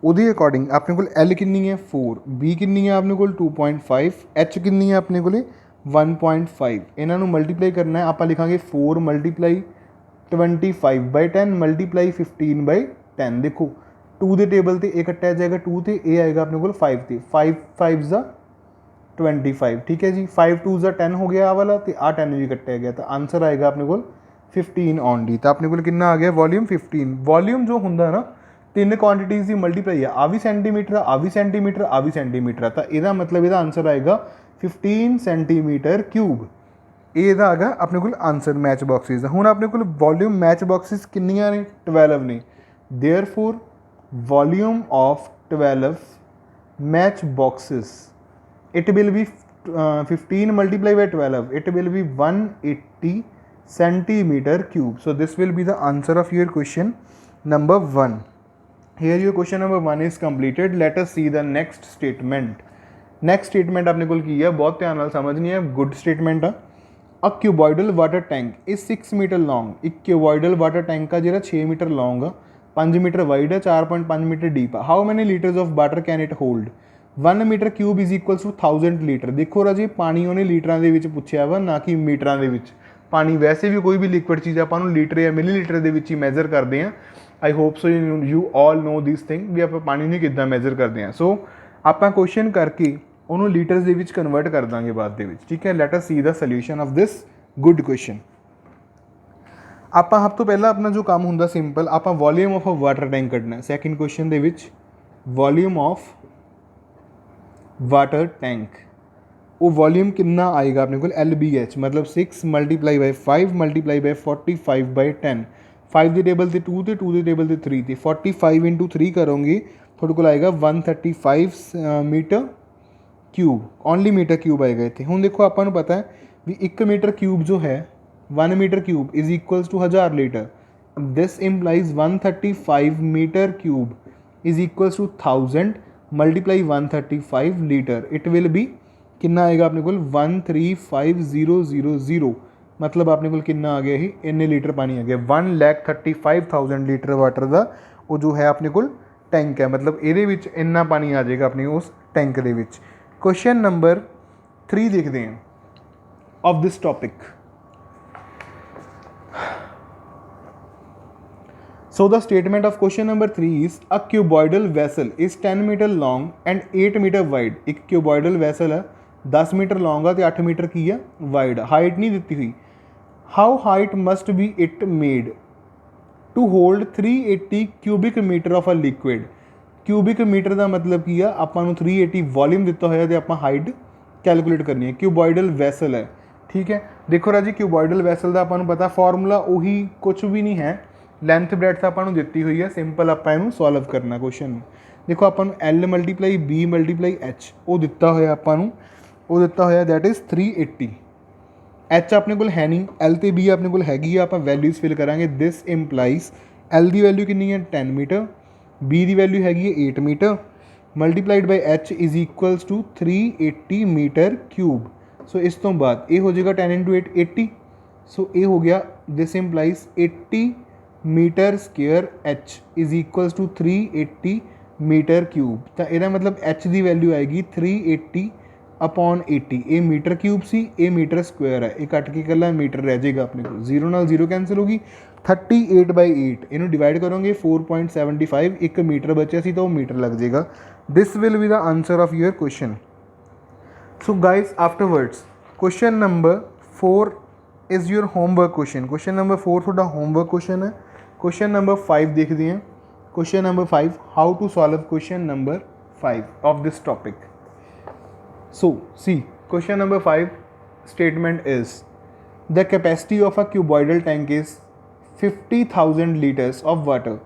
ਉਹਦੇ ਅਕੋਰਡਿੰਗ ਆਪਣੇ ਕੋਲ L ਕਿੰਨੀ ਹੈ 4, B ਕਿੰਨੀ ਹੈ ਆਪਣੇ ਕੋਲ 2.5, H ਕਿੰਨੀ ਹੈ ਆਪਣੇ ਕੋਲ 1.5। ਇਹਨਾਂ ਨੂੰ ਮਲਟੀਪਲਾਈ ਕਰਨਾ ਹੈ। ਆਪਾਂ ਲਿਖਾਂਗੇ 4 ਮਲਟੀਪਲਾਈ 25/10 ਮਲਟੀਪਲਾਈ 15/10। ਦੇਖੋ 2 ਦੇ ਟੇਬਲ ਤੇ ਇਹ ਕੱਟਿਆ ਜਾਏਗਾ 2 ਤੇ, ਇਹ ਆਏਗਾ ਆਪਣੇ ਕੋਲ 5 ਤੇ, 5 5 ਦਾ 25। ਠੀਕ ਹੈ ਜੀ, 5 2 ਦਾ 10 ਹੋ ਗਿਆ ਆਹ ਵਾਲਾ, ਤੇ ਆਹ 10 ਵੀ ਕੱਟਿਆ ਗਿਆ, ਤਾਂ ਆਂਸਰ ਆਏਗਾ ਆਪਣੇ ਕੋਲ 15 ਓਨਲੀ। ਤਾਂ ਆਪਣੇ ਕੋਲ ਕਿੰਨਾ ਆ ਗਿਆ ਵੋਲਿਊਮ 15। ਵੋਲਿਊਮ ਜੋ ਹੁੰਦਾ ਨਾ, ਤਿੰਨ ਕੁਆਂਟੀਟੀਜ਼ ਦੀ ਮਲਟੀਪਲਾਈ ਆ ਵੀ ਸੈਂਟੀਮੀਟਰ, ਆ ਵੀ ਸੈਂਟੀਮੀਟਰ, ਆ ਵੀ ਸੈਂਟੀਮੀਟਰ ਆ, ਤਾਂ ਇਹਦਾ ਮਤਲਬ ਇਹਦਾ ਆਂਸਰ ਆਏਗਾ 15 ਸੈਂਟੀਮੀਟਰ ਕਿਊਬ। ਇਹ ਇਹਦਾ ਆ ਗਿਆ ਆਪਣੇ ਕੋਲ ਆਂਸਰ ਮੈਚ ਬਾਕਸਿਸ ਦਾ। ਹੁਣ ਆਪਣੇ ਕੋਲ ਵੋਲਿਊਮ ਮੈਚ ਬਾਕਸਿਸ ਕਿੰਨੀਆਂ ਨੇ, 12 ਨੇ। Therefore volume of 12 match boxes, it will be 15 multiplied by 12, it will be 180 centimeter cube. So this will be the answer of your question number 1. Here your question number 1 is completed. Let us see the next statement. Next statement ਆਪਣੇ ਕੋਲ ਕੀ ਹੈ, ਬਹੁਤ ਧਿਆਨ ਨਾਲ ਸਮਝਣੀ ਹੈ, good statement ਆ। A cuboidal water tank is 6 meter long. ਇੱਕ cuboidal water tank ਆ ਜਿਹੜਾ 6 ਮੀਟਰ ਲੌਂਗ ਆ, 5 ਮੀਟਰ ਵਾਈਡ ਹੈ, 4.5 ਮੀਟਰ ਡੀਪ ਆ। How many liters of water can it hold? 1 metre cube is equals to 1000 litre. ਦੇਖੋ ਰਾਜੇ, ਪਾਣੀ ਉਹਨੇ ਲੀਟਰਾਂ ਦੇ ਵਿੱਚ ਪੁੱਛਿਆ ਵਾ, ਨਾ ਕਿ ਮੀਟਰਾਂ ਦੇ ਵਿੱਚ। ਪਾਣੀ ਵੈਸੇ ਵੀ ਕੋਈ ਵੀ ਲਿਕੁਇਡ ਚੀਜ਼ ਆਪਾਂ ਨੂੰ ਲੀਟਰ ਜਾਂ ਮਿਲੀਲੀਟਰ ਦੇ ਵਿੱਚ ਹੀ ਮੈਜ਼ਰ ਕਰਦੇ ਹਾਂ। I hope so you all know this thing ਵੀ ਆਪਾਂ ਪਾਣੀ ਨੂੰ ਕਿੱਦਾਂ ਮੈਜ਼ਰ ਕਰਦੇ ਹਾਂ। ਸੋ ਆਪਾਂ ਕੁਐਸਚਨ ਕਰਕੇ ਉਹਨੂੰ ਲੀਟਰਸ ਦੇ ਵਿੱਚ ਕਨਵਰਟ ਕਰ ਦਾਂਗੇ ਬਾਅਦ ਦੇ ਵਿੱਚ। ਠੀਕ ਹੈ, light us see the solution of this good question. ਆਪਾਂ ਸਭ ਤੋਂ ਪਹਿਲਾਂ ਆਪਣਾ ਜੋ ਕੰਮ ਹੁੰਦਾ ਸਿੰਪਲ, ਆਪਾਂ volume of a water tank ਕੱਢਣਾ। ਸੈਕਿੰਡ ਕੁਐਸਚਨ ਦੇ ਵਿੱਚ ਵੋਲਿਊਮ ਆਫ ਵਾਟਰ ਟੈਂਕ, ਉਹ ਵੋਲਿਊਮ ਕਿੰਨਾ ਆਏਗਾ ਆਪਣੇ ਕੋਲ LBH, ਮਤਲਬ 6 ਮਲਟੀਪਲਾਈ ਬਾਈ 5 ਮਲਟੀਪਲਾਈ ਬਾਈ 45/10। 5 ਦੇ ਟੇਬਲ 'ਤੇ 2 ਤੇ 2 ਦੇ ਟੇਬਲ 'ਤੇ 3 ਤੇ 45 into 3 ਕਰੋਗੇ ਤੁਹਾਡੇ ਕੋਲ ਆਏਗਾ 135 metre cube. Only metre cube ਆਏਗਾ ਇੱਥੇ। ਹੁਣ ਦੇਖੋ ਆਪਾਂ ਨੂੰ ਪਤਾ ਹੈ ਵੀ 1 ਮੀਟਰ ਕਿਊਬ ਜੋ ਹੈ 1 metre cube is equals to 1000 litre. This implies 135 metre cube is equals to 1000 multiply 135 litre. It will be ਕਿੰਨਾ ਆਏਗਾ ਆਪਣੇ ਕੋਲ 135,000। ਮਤਲਬ ਆਪਣੇ ਕੋਲ ਕਿੰਨਾ ਆ ਗਿਆ, ਇਹ ਇੰਨੇ ਲੀਟਰ ਪਾਣੀ ਆ ਗਿਆ। 1,35,000 ਲੀਟਰ ਵਾਟਰ ਦਾ ਉਹ ਜੋ ਹੈ ਆਪਣੇ ਕੋਲ ਟੈਂਕ ਹੈ, ਮਤਲਬ ਇਹਦੇ ਵਿੱਚ ਇੰਨਾ ਪਾਣੀ ਆ ਜਾਏਗਾ ਆਪਣੀ ਉਸ ਟੈਂਕ ਦੇ ਵਿੱਚ। ਕੁਐਸਚਨ ਨੰਬਰ 3 ਦੇਖਦੇ ਹਾਂ of this topic. So the statement of question number 3 is a cuboidal vessel is 10 meter long and 8 meter wide. एक cuboidal vessel है 10 मीटर लॉन्ग है तो 8 मीटर की है वाइड, हाइट नहीं दी हुई. How height must be it made to hold 380 cubic metre of a liquid. Cubic metre का मतलब की है, ਆਪਾਂ ਨੂੰ 380 वॉल्यूम दिता होया तो ਆਪਾਂ हाइट कैलकुलेट करनी है. क्यूबॉइडल वैसल है, ठीक है. देखो राजी क्यूबॉइडल वैसल का ਆਪਾਂ ਨੂੰ पता फॉर्मूला ਉਹੀ कुछ भी नहीं है, ਲੈਂਥ ਬ੍ਰੈਡਥ ਆਪਾਂ ਨੂੰ ਦਿੱਤੀ ਹੋਈ ਹੈ, ਸਿੰਪਲ ਆਪਾਂ ਇਹਨੂੰ ਸੋਲਵ ਕਰਨਾ ਕੁਐਸਚਨ ਨੂੰ. ਦੇਖੋ ਆਪਾਂ ਨੂੰ L multiply B multiply H ਉਹ ਦਿੱਤਾ ਹੋਇਆ ਆਪਾਂ ਨੂੰ, ਉਹ ਦਿੱਤਾ ਹੋਇਆ ਦੈਟ ਇਜ਼ 380. H ਆਪਣੇ ਕੋਲ ਹੈ ਨਹੀਂ, L ਤੇ B ਆਪਣੇ ਕੋਲ ਹੈਗੀ ਆ, ਆਪਾਂ ਵੈਲਿਊਜ਼ ਫਿਲ ਕਰਾਂਗੇ. ਦਿਸ ਇੰਪਲਾਈਜ਼ L ਦੀ ਵੈਲਿਊ ਕਿੰਨੀ ਹੈ 10 ਮੀਟਰ, B ਦੀ ਵੈਲਿਊ ਹੈਗੀ ਹੈ 8 metre multiplied by H is equals to 380 metre cube. So ਇਸ ਤੋਂ ਬਾਅਦ ਇਹ ਹੋ ਜਾਏਗਾ 10 into 8 80. ਸੋ ਇਹ ਹੋ ਗਿਆ this implies 80 metre square H is equals to 380 metre cube. तो यदा मतलब H की वैल्यू आएगी 380 अपॉन 80. ये मीटर क्यूब सी, ये मीटर स्क्वायर है, ये कट के कला मीटर रह जाएगा अपने को, जीरो नाल जीरो कैंसिल होगी. 38/8 इनू डिवाइड करोगे 4.75, एक मीटर बचा सी तो वो मीटर लग जाएगा. This will be the answer of your question. So guys afterwards question number 4 is your homework question. Question number 4 थोड़ा होमवर्क क्वेश्चन है. क्वेश्चन नंबर 5 देखते हैं. Question number 5 how to solve question number 5 of this topic. So see question number 5 statement is the capacity of a cuboidal tank is 50,000 litres of water.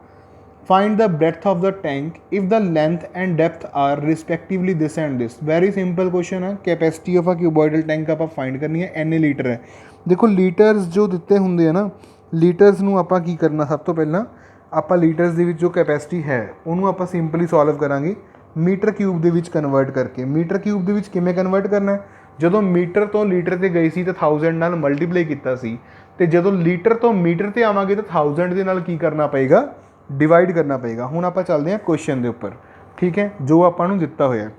Find the breadth of the tank if the length and depth are respectively this and this. Very simple question है. Capacity of a cuboidal tank आप find करनी है. एने litre है. देखो litres जो दिते होंगे है ना, ਲੀਟਰਸ ਨੂੰ ਆਪਾਂ ਕੀ ਕਰਨਾ, ਸਭ ਤੋਂ ਪਹਿਲਾਂ ਆਪਾਂ ਲੀਟਰਸ ਦੇ ਵਿੱਚ ਜੋ ਕੈਪੈਸਿਟੀ ਹੈ ਉਹਨੂੰ ਆਪਾਂ ਸਿੰਪਲੀ ਸੋਲਵ ਕਰਾਂਗੇ ਮੀਟਰ ਕਿਊਬ ਦੇ ਵਿੱਚ ਕਨਵਰਟ ਕਰਕੇ. ਮੀਟਰ ਕਿਊਬ ਦੇ ਵਿੱਚ ਕਿਵੇਂ ਕਨਵਰਟ ਕਰਨਾ, ਜਦੋਂ ਮੀਟਰ ਤੋਂ ਲੀਟਰ ਤੇ ਗਈ ਸੀ ਤਾਂ 1000 ਨਾਲ ਮਲਟੀਪਲਾਈ ਕੀਤਾ ਸੀ, ਤੇ ਜਦੋਂ ਲੀਟਰ ਤੋਂ ਮੀਟਰ ਤੇ ਆਵਾਂਗੇ ਤਾਂ 1000 ਦੇ ਨਾਲ ਕੀ ਕਰਨਾ ਪਏਗਾ, ਡਿਵਾਈਡ ਕਰਨਾ ਪਏਗਾ. ਹੁਣ ਆਪਾਂ ਚੱਲਦੇ ਹਾਂ ਕੁਐਸਚਨ ਦੇ ਉੱਪਰ, ਠੀਕ ਹੈ. ਜੋ ਆਪਾਂ ਨੂੰ ਦਿੱਤਾ ਹੋਇਆ,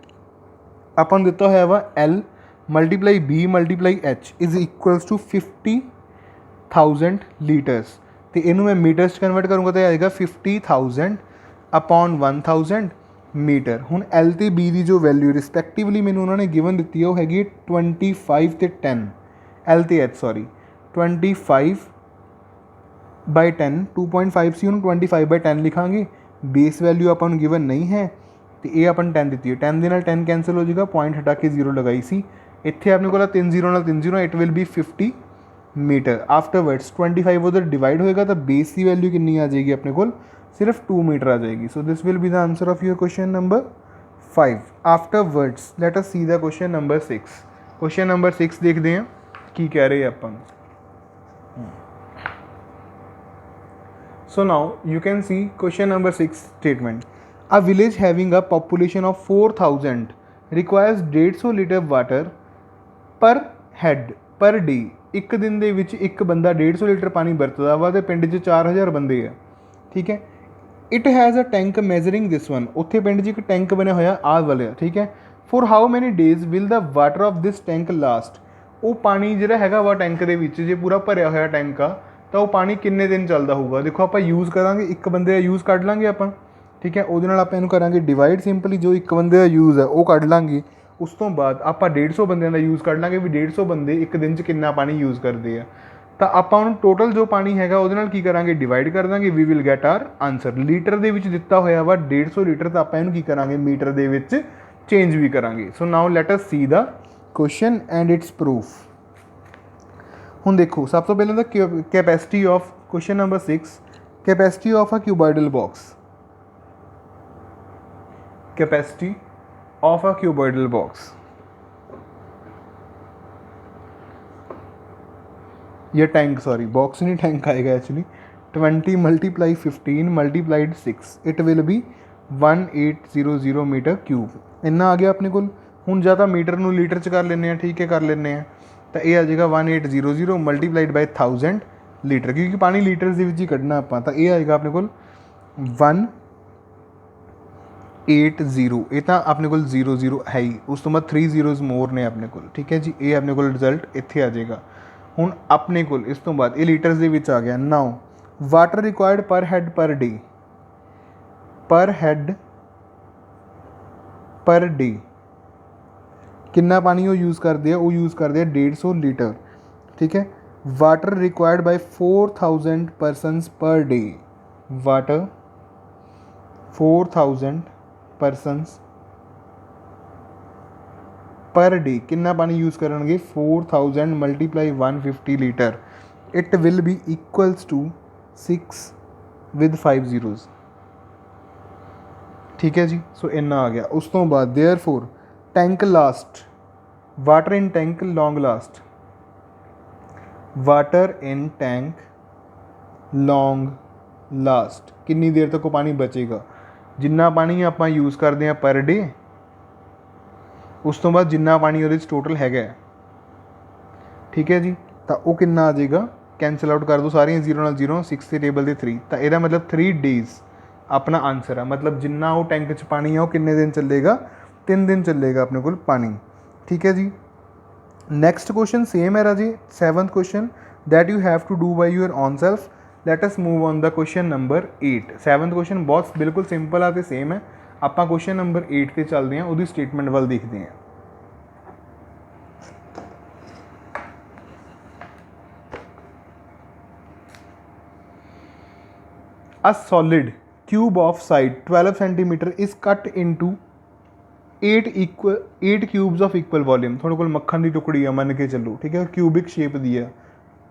ਆਪਾਂ ਨੂੰ ਦਿੱਤਾ ਹੋਇਆ ਵਾ L multiply B multiply H is equals to 50,000 litres. तो इनू मैं मीटर्स कन्वर्ट करूँगा तो आएगा 50,000 अपॉन 1000 मीटर. हुण L ते B की जो वैल्यू रिस्पैक्टिवली मैंने उन्होंने गिवन दी है वो हैगी 25 ते 10. L ते H सॉरी 25/10 2.5 सी, उन्होंने 25/10 लिखांगे. बेस वैल्यू अपन गिवन नहीं है तो ये अपन 10 दी है. 10 के नाल 10 कैंसल हो जाएगा, पॉइंट हटा के 0 लगाई सी. इत्थे अपने को 3 0 नाल 3 0, it will be 50 metre. Afterwards 25 उधर डिवाइड होएगा तो बेस की वैल्यू कितनी आ जाएगी अपने को, सिर्फ 2 मीटर आ जाएगी. So this will be the answer of your question number 5. Afterwards let us see the question number 6. Question number 6 देखते हैं की कह रहे हैं अपन. So now you can see question number 6 statement. A village having a population of 4000 requires 150 litre water per head per day. एक दिन ਦੇ ਵਿੱਚ ਇੱਕ ਬੰਦਾ 150 ਲੀਟਰ ਪਾਣੀ ਵਰਤਦਾ ਵਾ ਤੇ ਪਿੰਡ 'ਚ 4000 ਬੰਦੇ ਆ, ਠੀਕ ਹੈ. It has a tank measuring this one. ਉੱਥੇ ਪਿੰਡ 'ਚ ਇੱਕ ਟੈਂਕ ਬਣਿਆ ਹੋਇਆ ਆਹ ਵਾਲਾ, ਠੀਕ ਹੈ. For how many days will the water of this tank last. ਉਹ ਪਾਣੀ ਜਿਹੜਾ ਹੈਗਾ ਵਾ ਟੈਂਕ ਦੇ ਵਿੱਚ ਜੇ ਪੂਰਾ ਭਰਿਆ ਹੋਇਆ ਟੈਂਕ ਆ ਤਾਂ ਉਹ ਪਾਣੀ ਕਿੰਨੇ ਦਿਨ ਚੱਲਦਾ ਹੋਊਗਾ. ਦੇਖੋ ਆਪਾਂ ਯੂਜ਼ ਕਰਾਂਗੇ, ਇੱਕ ਬੰਦੇ ਦਾ ਯੂਜ਼ ਕੱਢ ਲਾਂਗੇ ਆਪਾਂ, ਠੀਕ ਹੈ. ਉਹਦੇ ਨਾਲ ਆਪਾਂ ਇਹਨੂੰ ਕਰਾਂਗੇ ਡਿਵਾਈਡ ਸਿੰਪਲੀ. ਜੋ ਇੱਕ ਬੰਦੇ ਦਾ ਯੂਜ਼ ਹੈ ਉਹ ਕੱਢ ਲਾਂਗੇ. ਉਸ ਤੋਂ ਬਾਅਦ ਆਪਾਂ 150 ਬੰਦਿਆਂ ਦਾ ਯੂਜ਼ ਕੱਢ ਲਾਂਗੇ ਵੀ 150 ਬੰਦੇ ਇੱਕ ਦਿਨ 'ਚ ਕਿੰਨਾ ਪਾਣੀ ਯੂਜ਼ ਕਰਦੇ ਆ. ਤਾਂ ਆਪਾਂ ਉਹਨੂੰ ਟੋਟਲ ਜੋ ਪਾਣੀ ਹੈਗਾ ਉਹਦੇ ਨਾਲ ਕੀ ਕਰਾਂਗੇ, ਡਿਵਾਈਡ ਕਰ ਦਾਂਗੇ. We will get our answer. Litre ਦੇ ਵਿੱਚ ਦਿੱਤਾ ਹੋਇਆ ਵਾ 150 ਲੀਟਰ, ਤਾਂ ਆਪਾਂ ਇਹਨੂੰ ਕੀ ਕਰਾਂਗੇ ਮੀਟਰ ਦੇ ਵਿੱਚ ਚੇਂਜ ਵੀ ਕਰਾਂਗੇ. So now let us see the question and its proof. ਹੁਣ ਦੇਖੋ ਸਭ ਤੋਂ ਪਹਿਲਾਂ ਤਾਂ capacity of question number 6, capacity of a cuboidal box. Capacity of a cuboidal box. ये टैंक, सॉरी बॉक्स नहीं टैंक आएगा actually. 20 × 15 × 6 it will be 1800 metre cube. इन्ना आ गया अपने को. हुण ਜਾਂ ਤਾਂ मीटर ਨੂੰ लीटर च कर लेने, ठीक है कर लेने. तो ये आ जाएगा 1800 मल्टीप्लाइड बाय 1000 लीटर, क्योंकि पानी लीटर्स ਦੇ ਵਿੱਚ ਹੀ ਕੱਢਣਾ ਆਪਾਂ. ਤਾਂ ਇਹ ਆਏਗਾ ਆਪਣੇ ਕੋਲ 180. ਇਹ ਤਾਂ ਆਪਣੇ ਕੋਲ 00 ਹੈ ਹੀ, ਉਸ ਤੋਂ ਬਾਅਦ 3 zeros ਮੋਰ ਨੇ ਆਪਣੇ ਕੋਲ, ਠੀਕ ਹੈ ਜੀ. ਇਹ ਆਪਣੇ ਕੋਲ ਰਿਜ਼ਲਟ ਇੱਥੇ ਆ ਜਾਏਗਾ. ਹੁਣ ਆਪਣੇ ਕੋਲ ਇਸ ਤੋਂ ਬਾਅਦ ਇਹ ਲੀਟਰਸ ਦੇ ਵਿੱਚ ਆ ਗਿਆ. ਨਾਓ वाटर रिक्वायर्ड पर हेड पर डे, पर हेड पर डे कितना पानी वो यूज़ करते हैं, वो यूज़ करते हैं 150 लीटर, ठीक है। Water required by 4000 persons per day, water 4000 persons per day कितना पानी यूज़ करेंगे, 4000 multiply 150 litre, it will be equals to 6 with 5 zeros, ठीक है जी। सो इन्ना आ गया। उस तो बाद therefore tank last, water in tank long last, water in tank long last कितनी देर तक वो पानी बचेगा, जिन्ना पानी ਆਪਾਂ यूज़ करते हैं पर डे, उस तो बाद जिन्ना पानी ਉਹਦੇ टोटल हैगा, ठीक है जी। तो वो कितना आ जाएगा, कैंसल आउट कर दो सारियां 0 ਨਾਲ 0, 6 के टेबल से 3, तो यदा मतलब 3 days अपना आंसर है। मतलब जिन्ना वो टैंक च पानी है वो किन्ने दिन चलेगा, 3 दिन चलेगा अपने को पानी, ठीक है जी। नैक्सट क्वेश्चन सेम है राजी, 7th question that you have to do by your own self. Let us move on the question number 8। 7th question बहुत बिल्कुल सिंपल आ तो सेम है। आप क्वेश्चन नंबर 8 पर चलते हैं, वो स्टेटमेंट वाल देखते हैं। A solid cube of side 12 centimeter is cut into 8 cubes of equal volume। थोड़े को मक्खन की टुकड़ी है मन के चलो, ठीक है, क्यूबिक शेप दी है,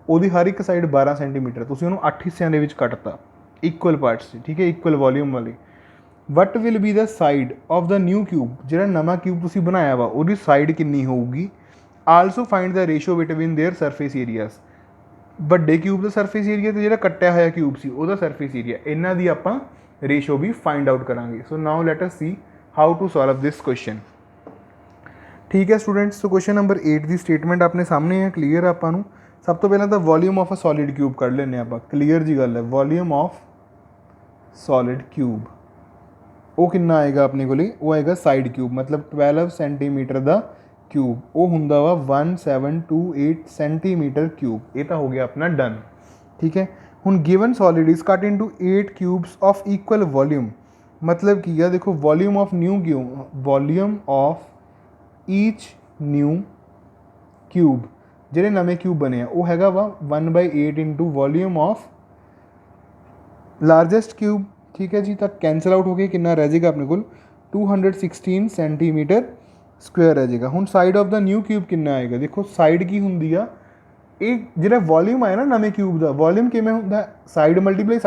ਉਹਦੀ हर एक साइड 12 सेंटीमीटर, ਤੁਸੀਂ ਉਹਨੂੰ 8 ਹਿੱਸਿਆਂ ਦੇ ਵਿੱਚ ਕੱਟਤਾ ਇਕੁਅਲ ਪਾਰਟਸ 'ਚ, ਠੀਕ ਹੈ, ਇਕੁਅਲ ਵੋਲਿਊਮ ਵਾਲੀ। What will be the side of the new cube, ਜਿਹੜਾ ਨਵਾਂ ਕਿਊਬ ਤੁਸੀਂ ਬਣਾਇਆ ਵਾ ਉਹਦੀ ਸਾਈਡ ਕਿੰਨੀ ਹੋਊਗੀ। Also find the ratio between their surface areas, ਵੱਡੇ ਕਿਊਬ ਦਾ ਸਰਫੇਸ ਏਰੀਆ ਤੇ ਜਿਹੜਾ ਕੱਟਿਆ ਹੋਇਆ ਕਿਊਬ ਸੀ ਉਹਦਾ ਸਰਫੇਸ ਏਰੀਆ, ਇਹਨਾਂ ਦੀ ਆਪਾਂ ਰੇਸ਼ੋ ਵੀ ਫਾइंड आउट करांगे। So now let us see how to solve this question, ठीक है स्टूडेंट्स। तो क्वेश्चन नंबर 8 की स्टेटमेंट अपने सामने है, क्लीयर आपां नूं। सब तो पहले तो volume of a solid cube कढ़ लेने आप, क्लीयर जी गल है। वॉल्यूम ऑफ सॉलिड क्यूब वो कितना आएगा अपने को, वो आएगा साइड क्यूब, मतलब 12 सेंटीमीटर का क्यूब, वो हुंदा वा 1728 सेंटीमीटर क्यूब। ये तो हो गया अपना डन, ठीक है। हुण given solid is cut into 8 cubes of equal volume, मतलब की है देखो volume of new cube, volume of each new cube ਜਿਹੜੇ ਨਵੇਂ क्यूब बने हैं वो हैगा वा 1/8 into volume of largest cube, ठीक है जी। तो कैंसल आउट हो गया, कितना रह जाएगा अपने को 216 सेंटीमीटर स्क्वेयर रह जाएगा। हुण side of the new cube कितना आएगा, देखो साइड की हुंदी आ, एक जिहड़ा वॉल्यूम आया ना नਵੇਂ क्यूब का, वॉल्यूम किवें हुंदा, साइड मल्टीप्लाई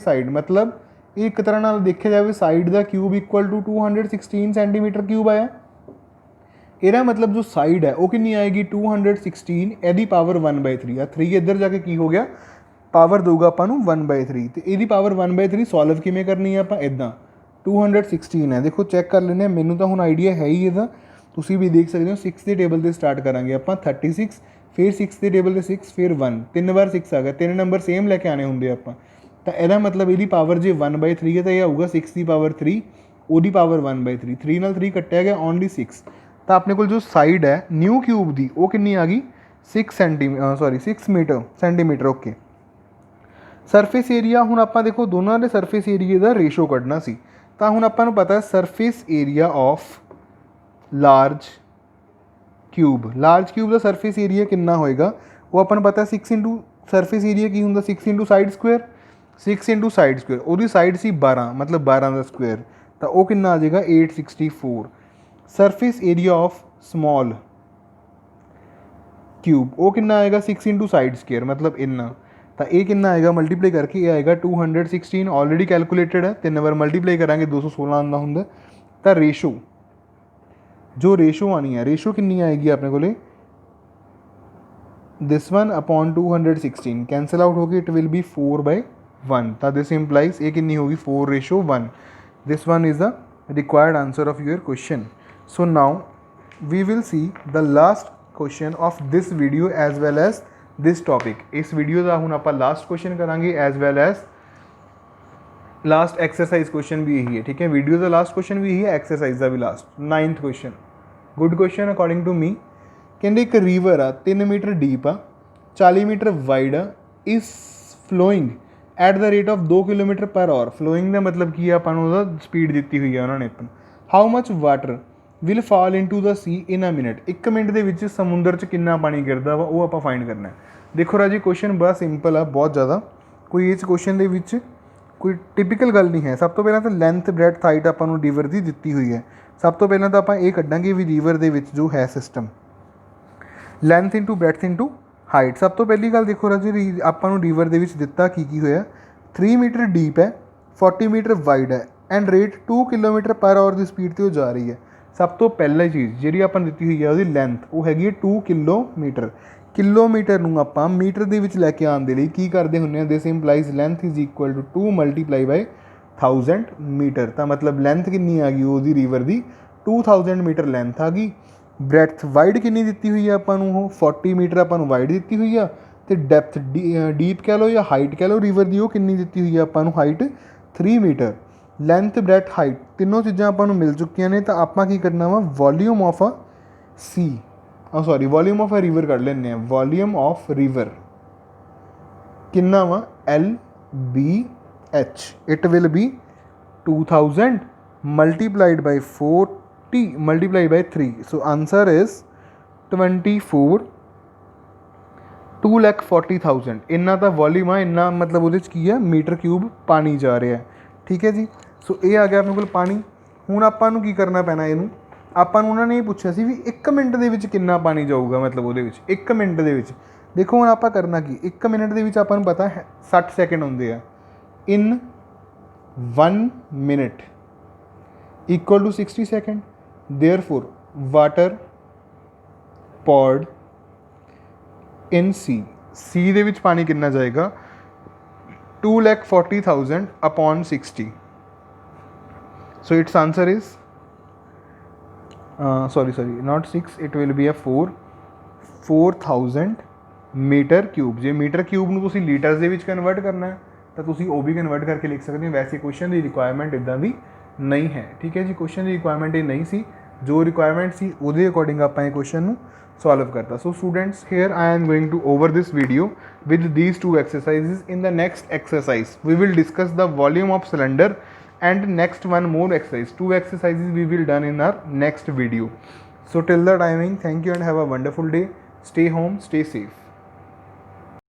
साइड, मतलब एक तरह नाल देखा जाए साइड का cube equal to 216 centimetre cube आया। ਇਹਦਾ मतलब जो साइड है वो कितनी आएगी 216, ਇਹਦੀ पावर 1/3 आ, 3 इधर जाके की हो गया पावर दूगा ਆਪਾਂ ਨੂੰ 1/3, तो ਇਹਦੀ पावर 1/3 सॉल्व किमें करनी है ਆਪਾਂ इदा 216 है, देखो चेक कर लेने, मैनू तो हुण आइडिया है ही ਇਹਦਾ, ਤੁਸੀਂ भी देख सकते हो। 6 के टेबल से स्टार्ट करांगे आप 36, फिर 6 के टेबल से 6, फिर 1, 3 बार 6 आ गया, 3 नंबर सेम लैके आने होंगे आप। तो ਇਹਦਾ मतलब ਇਹਦੀ पावर जे 1/3 है तो यह आऊगा 6 की पावर 3, ਉਹਦੀ पावर 1/3, 3 ਨਾਲ 3 कट्टिया गया ओनली 6। तो अपने को जो साइड है न्यू क्यूब की वो कितनी आ गई 6 सेंटीमीटर, ओके। सरफेस एरिया हुण आपां देखो दोनों के सरफेस एरिए का रेशो कढ़ना सी, तो हुण आपां नूं पता है surface area of large cube का सरफेस एरिया कितना होएगा, वो अपन पता है 6 इंटू सरफेस एरिया की हुंदा 6 into side square, 6 into side square, वो साइड सी 12, मतलब 12 का स्क्वेयर, तो वो कितना आ जाएगा 864। Surface area of small cube वो कितना आएगा 6 इंटू साइड स्क्वेयर, मतलब इन्ना, तो ये कितना आएगा मल्टीप्लाई करके ये आएगा 216, ऑलरेडी कैलकुलेटेड है, 3 बार मल्टीप्लाई करांगे 216 आंदा हुंदा। तो रेशो जो रेशो आनी है, रेशो कितनी आएगी अपने को, दिस 1 अपॉन 216 कैंसल आउट होगी, इट विल बी 4/1, तो दिस इंप्लाइज ये कितनी होगी 4:1। This one is the required answer of your question. So now we will see the last question of this video as well as this topic। इस video का हुण आपां last question करांगे as well as last exercise question भी यही है, ठीक है। वीडियो का लास्ट क्वेश्चन भी यही है, एक्सरसाइज का भी last. 9th question good question according to me. कहते एक रिवर आ 3 मीटर डीप आ 40 मीटर वाइड आ, is flowing at the rate of 2 kilometre per hour. Flowing ਦਾ ਮਤਲਬ ਕੀ ਆ, ਆਪਾਂ ਨੂੰ ਉਹਦਾ ਸਪੀਡ ਦਿੱਤੀ ਹੋਈ ਹੈ ਉਹਨਾਂ ਨੇ ਆਪਾਂ ਨੂੰ। How much water will fall into the sea in a minute. 1 minute ਦੇ ਵਿੱਚ ਸਮੁੰਦਰ 'ਚ ਕਿੰਨਾ ਪਾਣੀ ਗਿਰਦਾ ਵਾ, ਉਹ ਆਪਾਂ ਫਾਈਂਡ ਕਰਨਾ ਹੈ। ਦੇਖੋ ਰਾਜੀ ਕੁਐਸਚਨ ਬੜਾ ਸਿੰਪਲ ਆ, ਬਹੁਤ ਜ਼ਿਆਦਾ ਕੋਈ ਇਸ ਕੁਐਸਚਨ ਦੇ ਵਿੱਚ ਕੋਈ ਟਿਪੀਕਲ ਗੱਲ ਨਹੀਂ ਹੈ। ਸਭ ਤੋਂ ਪਹਿਲਾਂ ਤਾਂ ਲੈਂਥ ਬ੍ਰੈਡਥ ਹਾਈਟ ਆਪਾਂ ਨੂੰ ਰਿਵਰ ਦੀ ਦਿੱਤੀ ਹੋਈ ਹੈ। ਸਭ ਤੋਂ ਪਹਿਲਾਂ ਤਾਂ ਆਪਾਂ ਇਹ ਕੱਢਾਂਗੇ ਵੀ ਰਿਵਰ ਦੇ ਵਿੱਚ ਜੋ ਹੈ system length into breadth into height. ਸਭ ਤੋਂ ਪਹਿਲੀ ਗੱਲ ਦੇਖੋ ਰਾਜੀ ਆਪਾਂ ਨੂੰ ਰਿਵਰ ਦੇ ਵਿੱਚ ਦਿੱਤਾ ਕੀ ਹੋਇਆ, 3 ਮੀਟਰ ਡੀਪ ਹੈ, 40 ਮੀਟਰ ਵਾਈਡ ਹੈ and rate 2 kilometre per hour the speed 'ਤੇ ਉਹ ਜਾ ਰਹੀ ਹੈ। ਸਭ ਤੋਂ ਪਹਿਲੀ ਚੀਜ਼ ਜਿਹੜੀ ਆਪਾਂ ਨੂੰ ਦਿੱਤੀ ਹੋਈ ਹੈ ਉਹਦੀ ਲੈਂਥ, ਉਹ ਹੈਗੀ ਹੈ 2 ਕਿਲੋਮੀਟਰ। ਕਿਲੋਮੀਟਰ ਨੂੰ ਆਪਾਂ ਮੀਟਰ ਦੇ ਵਿੱਚ ਲੈ ਕੇ ਆਉਣ ਦੇ ਲਈ ਕੀ ਕਰਦੇ ਹੁੰਦੇ ਹਾਂ, this implies length is equal to 2 multiply by 1000 metre. ਤਾਂ ਮਤਲਬ ਲੈਂਥ ਕਿੰਨੀ ਆ ਗਈ ਉਹਦੀ ਰਿਵਰ ਦੀ, 2000 ਮੀਟਰ ਲੈਂਥ ਆ ਗਈ। ਬ੍ਰੈਡਥ ਵਾਈਡ ਕਿੰਨੀ ਦਿੱਤੀ ਹੋਈ ਆ ਆਪਾਂ ਨੂੰ, ਉਹ 40 ਮੀਟਰ ਆਪਾਂ ਨੂੰ ਵਾਈਡ ਦਿੱਤੀ ਹੋਈ ਆ। ਅਤੇ ਡੈਪਥ ਡੀਪ ਕਹਿ ਲਓ ਜਾਂ ਹਾਈਟ ਕਹਿ ਲਓ ਰਿਵਰ ਦੀ, ਉਹ ਕਿੰਨੀ ਦਿੱਤੀ ਹੋਈ ਆ ਆਪਾਂ ਨੂੰ, height 3 metre. Length breadth height ਤਿੰਨੋਂ ਚੀਜ਼ਾਂ ਆਪਾਂ ਨੂੰ ਮਿਲ ਚੁੱਕੀਆਂ ਨੇ। ਤਾਂ ਆਪਾਂ ਕੀ ਕਰਨਾ ਵਾ, volume of a sea volume of a river ਕੱਢ ਲੈਂਦੇ ਹਾਂ। ਵੋਲੀਅਮ ਆਫ ਰਿਵਰ ਕਿੰਨਾ ਵਾ, LBH। It will be 2000 multiplied by 40 multiplied by 3। So answer is 24 2,40,000। ਇੰਨਾ ਤਾਂ ਵੋਲੀਅਮ ਆ, ਇੰਨਾ ਮਤਲਬ ਉਹਦੇ 'ਚ ਕੀ ਆ, ਮੀਟਰ ਕਿਊਬ ਪਾਣੀ ਜਾ ਰਿਹਾ। ਠੀਕ ਹੈ ਜੀ। ਸੋ ਇਹ ਆ ਗਿਆ ਆਪਣੇ ਕੋਲ ਪਾਣੀ। ਹੁਣ ਆਪਾਂ ਨੂੰ ਕੀ ਕਰਨਾ ਪੈਣਾ, ਇਹਨੂੰ ਆਪਾਂ ਨੂੰ ਉਹਨਾਂ ਨੇ ਇਹ ਪੁੱਛਿਆ ਸੀ ਵੀ 1 ਮਿੰਟ ਦੇ ਵਿੱਚ ਕਿੰਨਾ ਪਾਣੀ ਜਾਊਗਾ, ਮਤਲਬ ਉਹਦੇ ਵਿੱਚ 1 ਮਿੰਟ ਦੇ ਵਿੱਚ। ਦੇਖੋ ਹੁਣ ਆਪਾਂ ਕਰਨਾ ਕੀ, 1 ਮਿੰਟ ਦੇ ਵਿੱਚ ਆਪਾਂ ਨੂੰ ਪਤਾ ਹੈ 60 ਸੈਕਿੰਡ ਹੁੰਦੇ ਆ। In 1 minute equal to 60 second. Therefore water poured in sea ਦੇ ਵਿੱਚ ਪਾਣੀ ਕਿੰਨਾ ਜਾਏਗਾ, 2,40,000 upon 60। So its answer is not 6, it will be a 4,000 metre cube. ਜੇ ਮੀਟਰ ਕਿਊਬ ਨੂੰ ਤੁਸੀਂ ਲੀਟਰਸ ਦੇ ਵਿੱਚ ਕਨਵਰਟ ਕਰਨਾ ਹੈ ਤਾਂ ਤੁਸੀਂ ਉਹ ਵੀ ਕਨਵਰਟ ਕਰਕੇ ਲਿਖ ਸਕਦੇ ਹੋ। ਵੈਸੇ ਕੁਐਸਚਨ ਦੀ ਰਿਕੁਆਇਰਮੈਂਟ ਇੱਦਾਂ ਦੀ ਨਹੀਂ ਹੈ। ਠੀਕ ਹੈ ਜੀ, ਕੁਐਸਚਨ ਦੀ ਰਿਕੁਆਇਰਮੈਂਟ ਇਹ ਨਹੀਂ ਸੀ, ਜੋ ਰਿਕੁਆਇਰਮੈਂਟ ਸੀ ਉਹਦੇ ਅਕੋਰਡਿੰਗ ਆਪਾਂ ਇਹ ਕੁਐਸਚਨ ਨੂੰ solve karta. So students, here I am going to over this video with these two exercises. In the next exercise we will discuss the volume of cylinder and next one more exercise. 2 exercises we will done in our next video. So till the timing, thank you and have a wonderful day. Stay home, stay safe.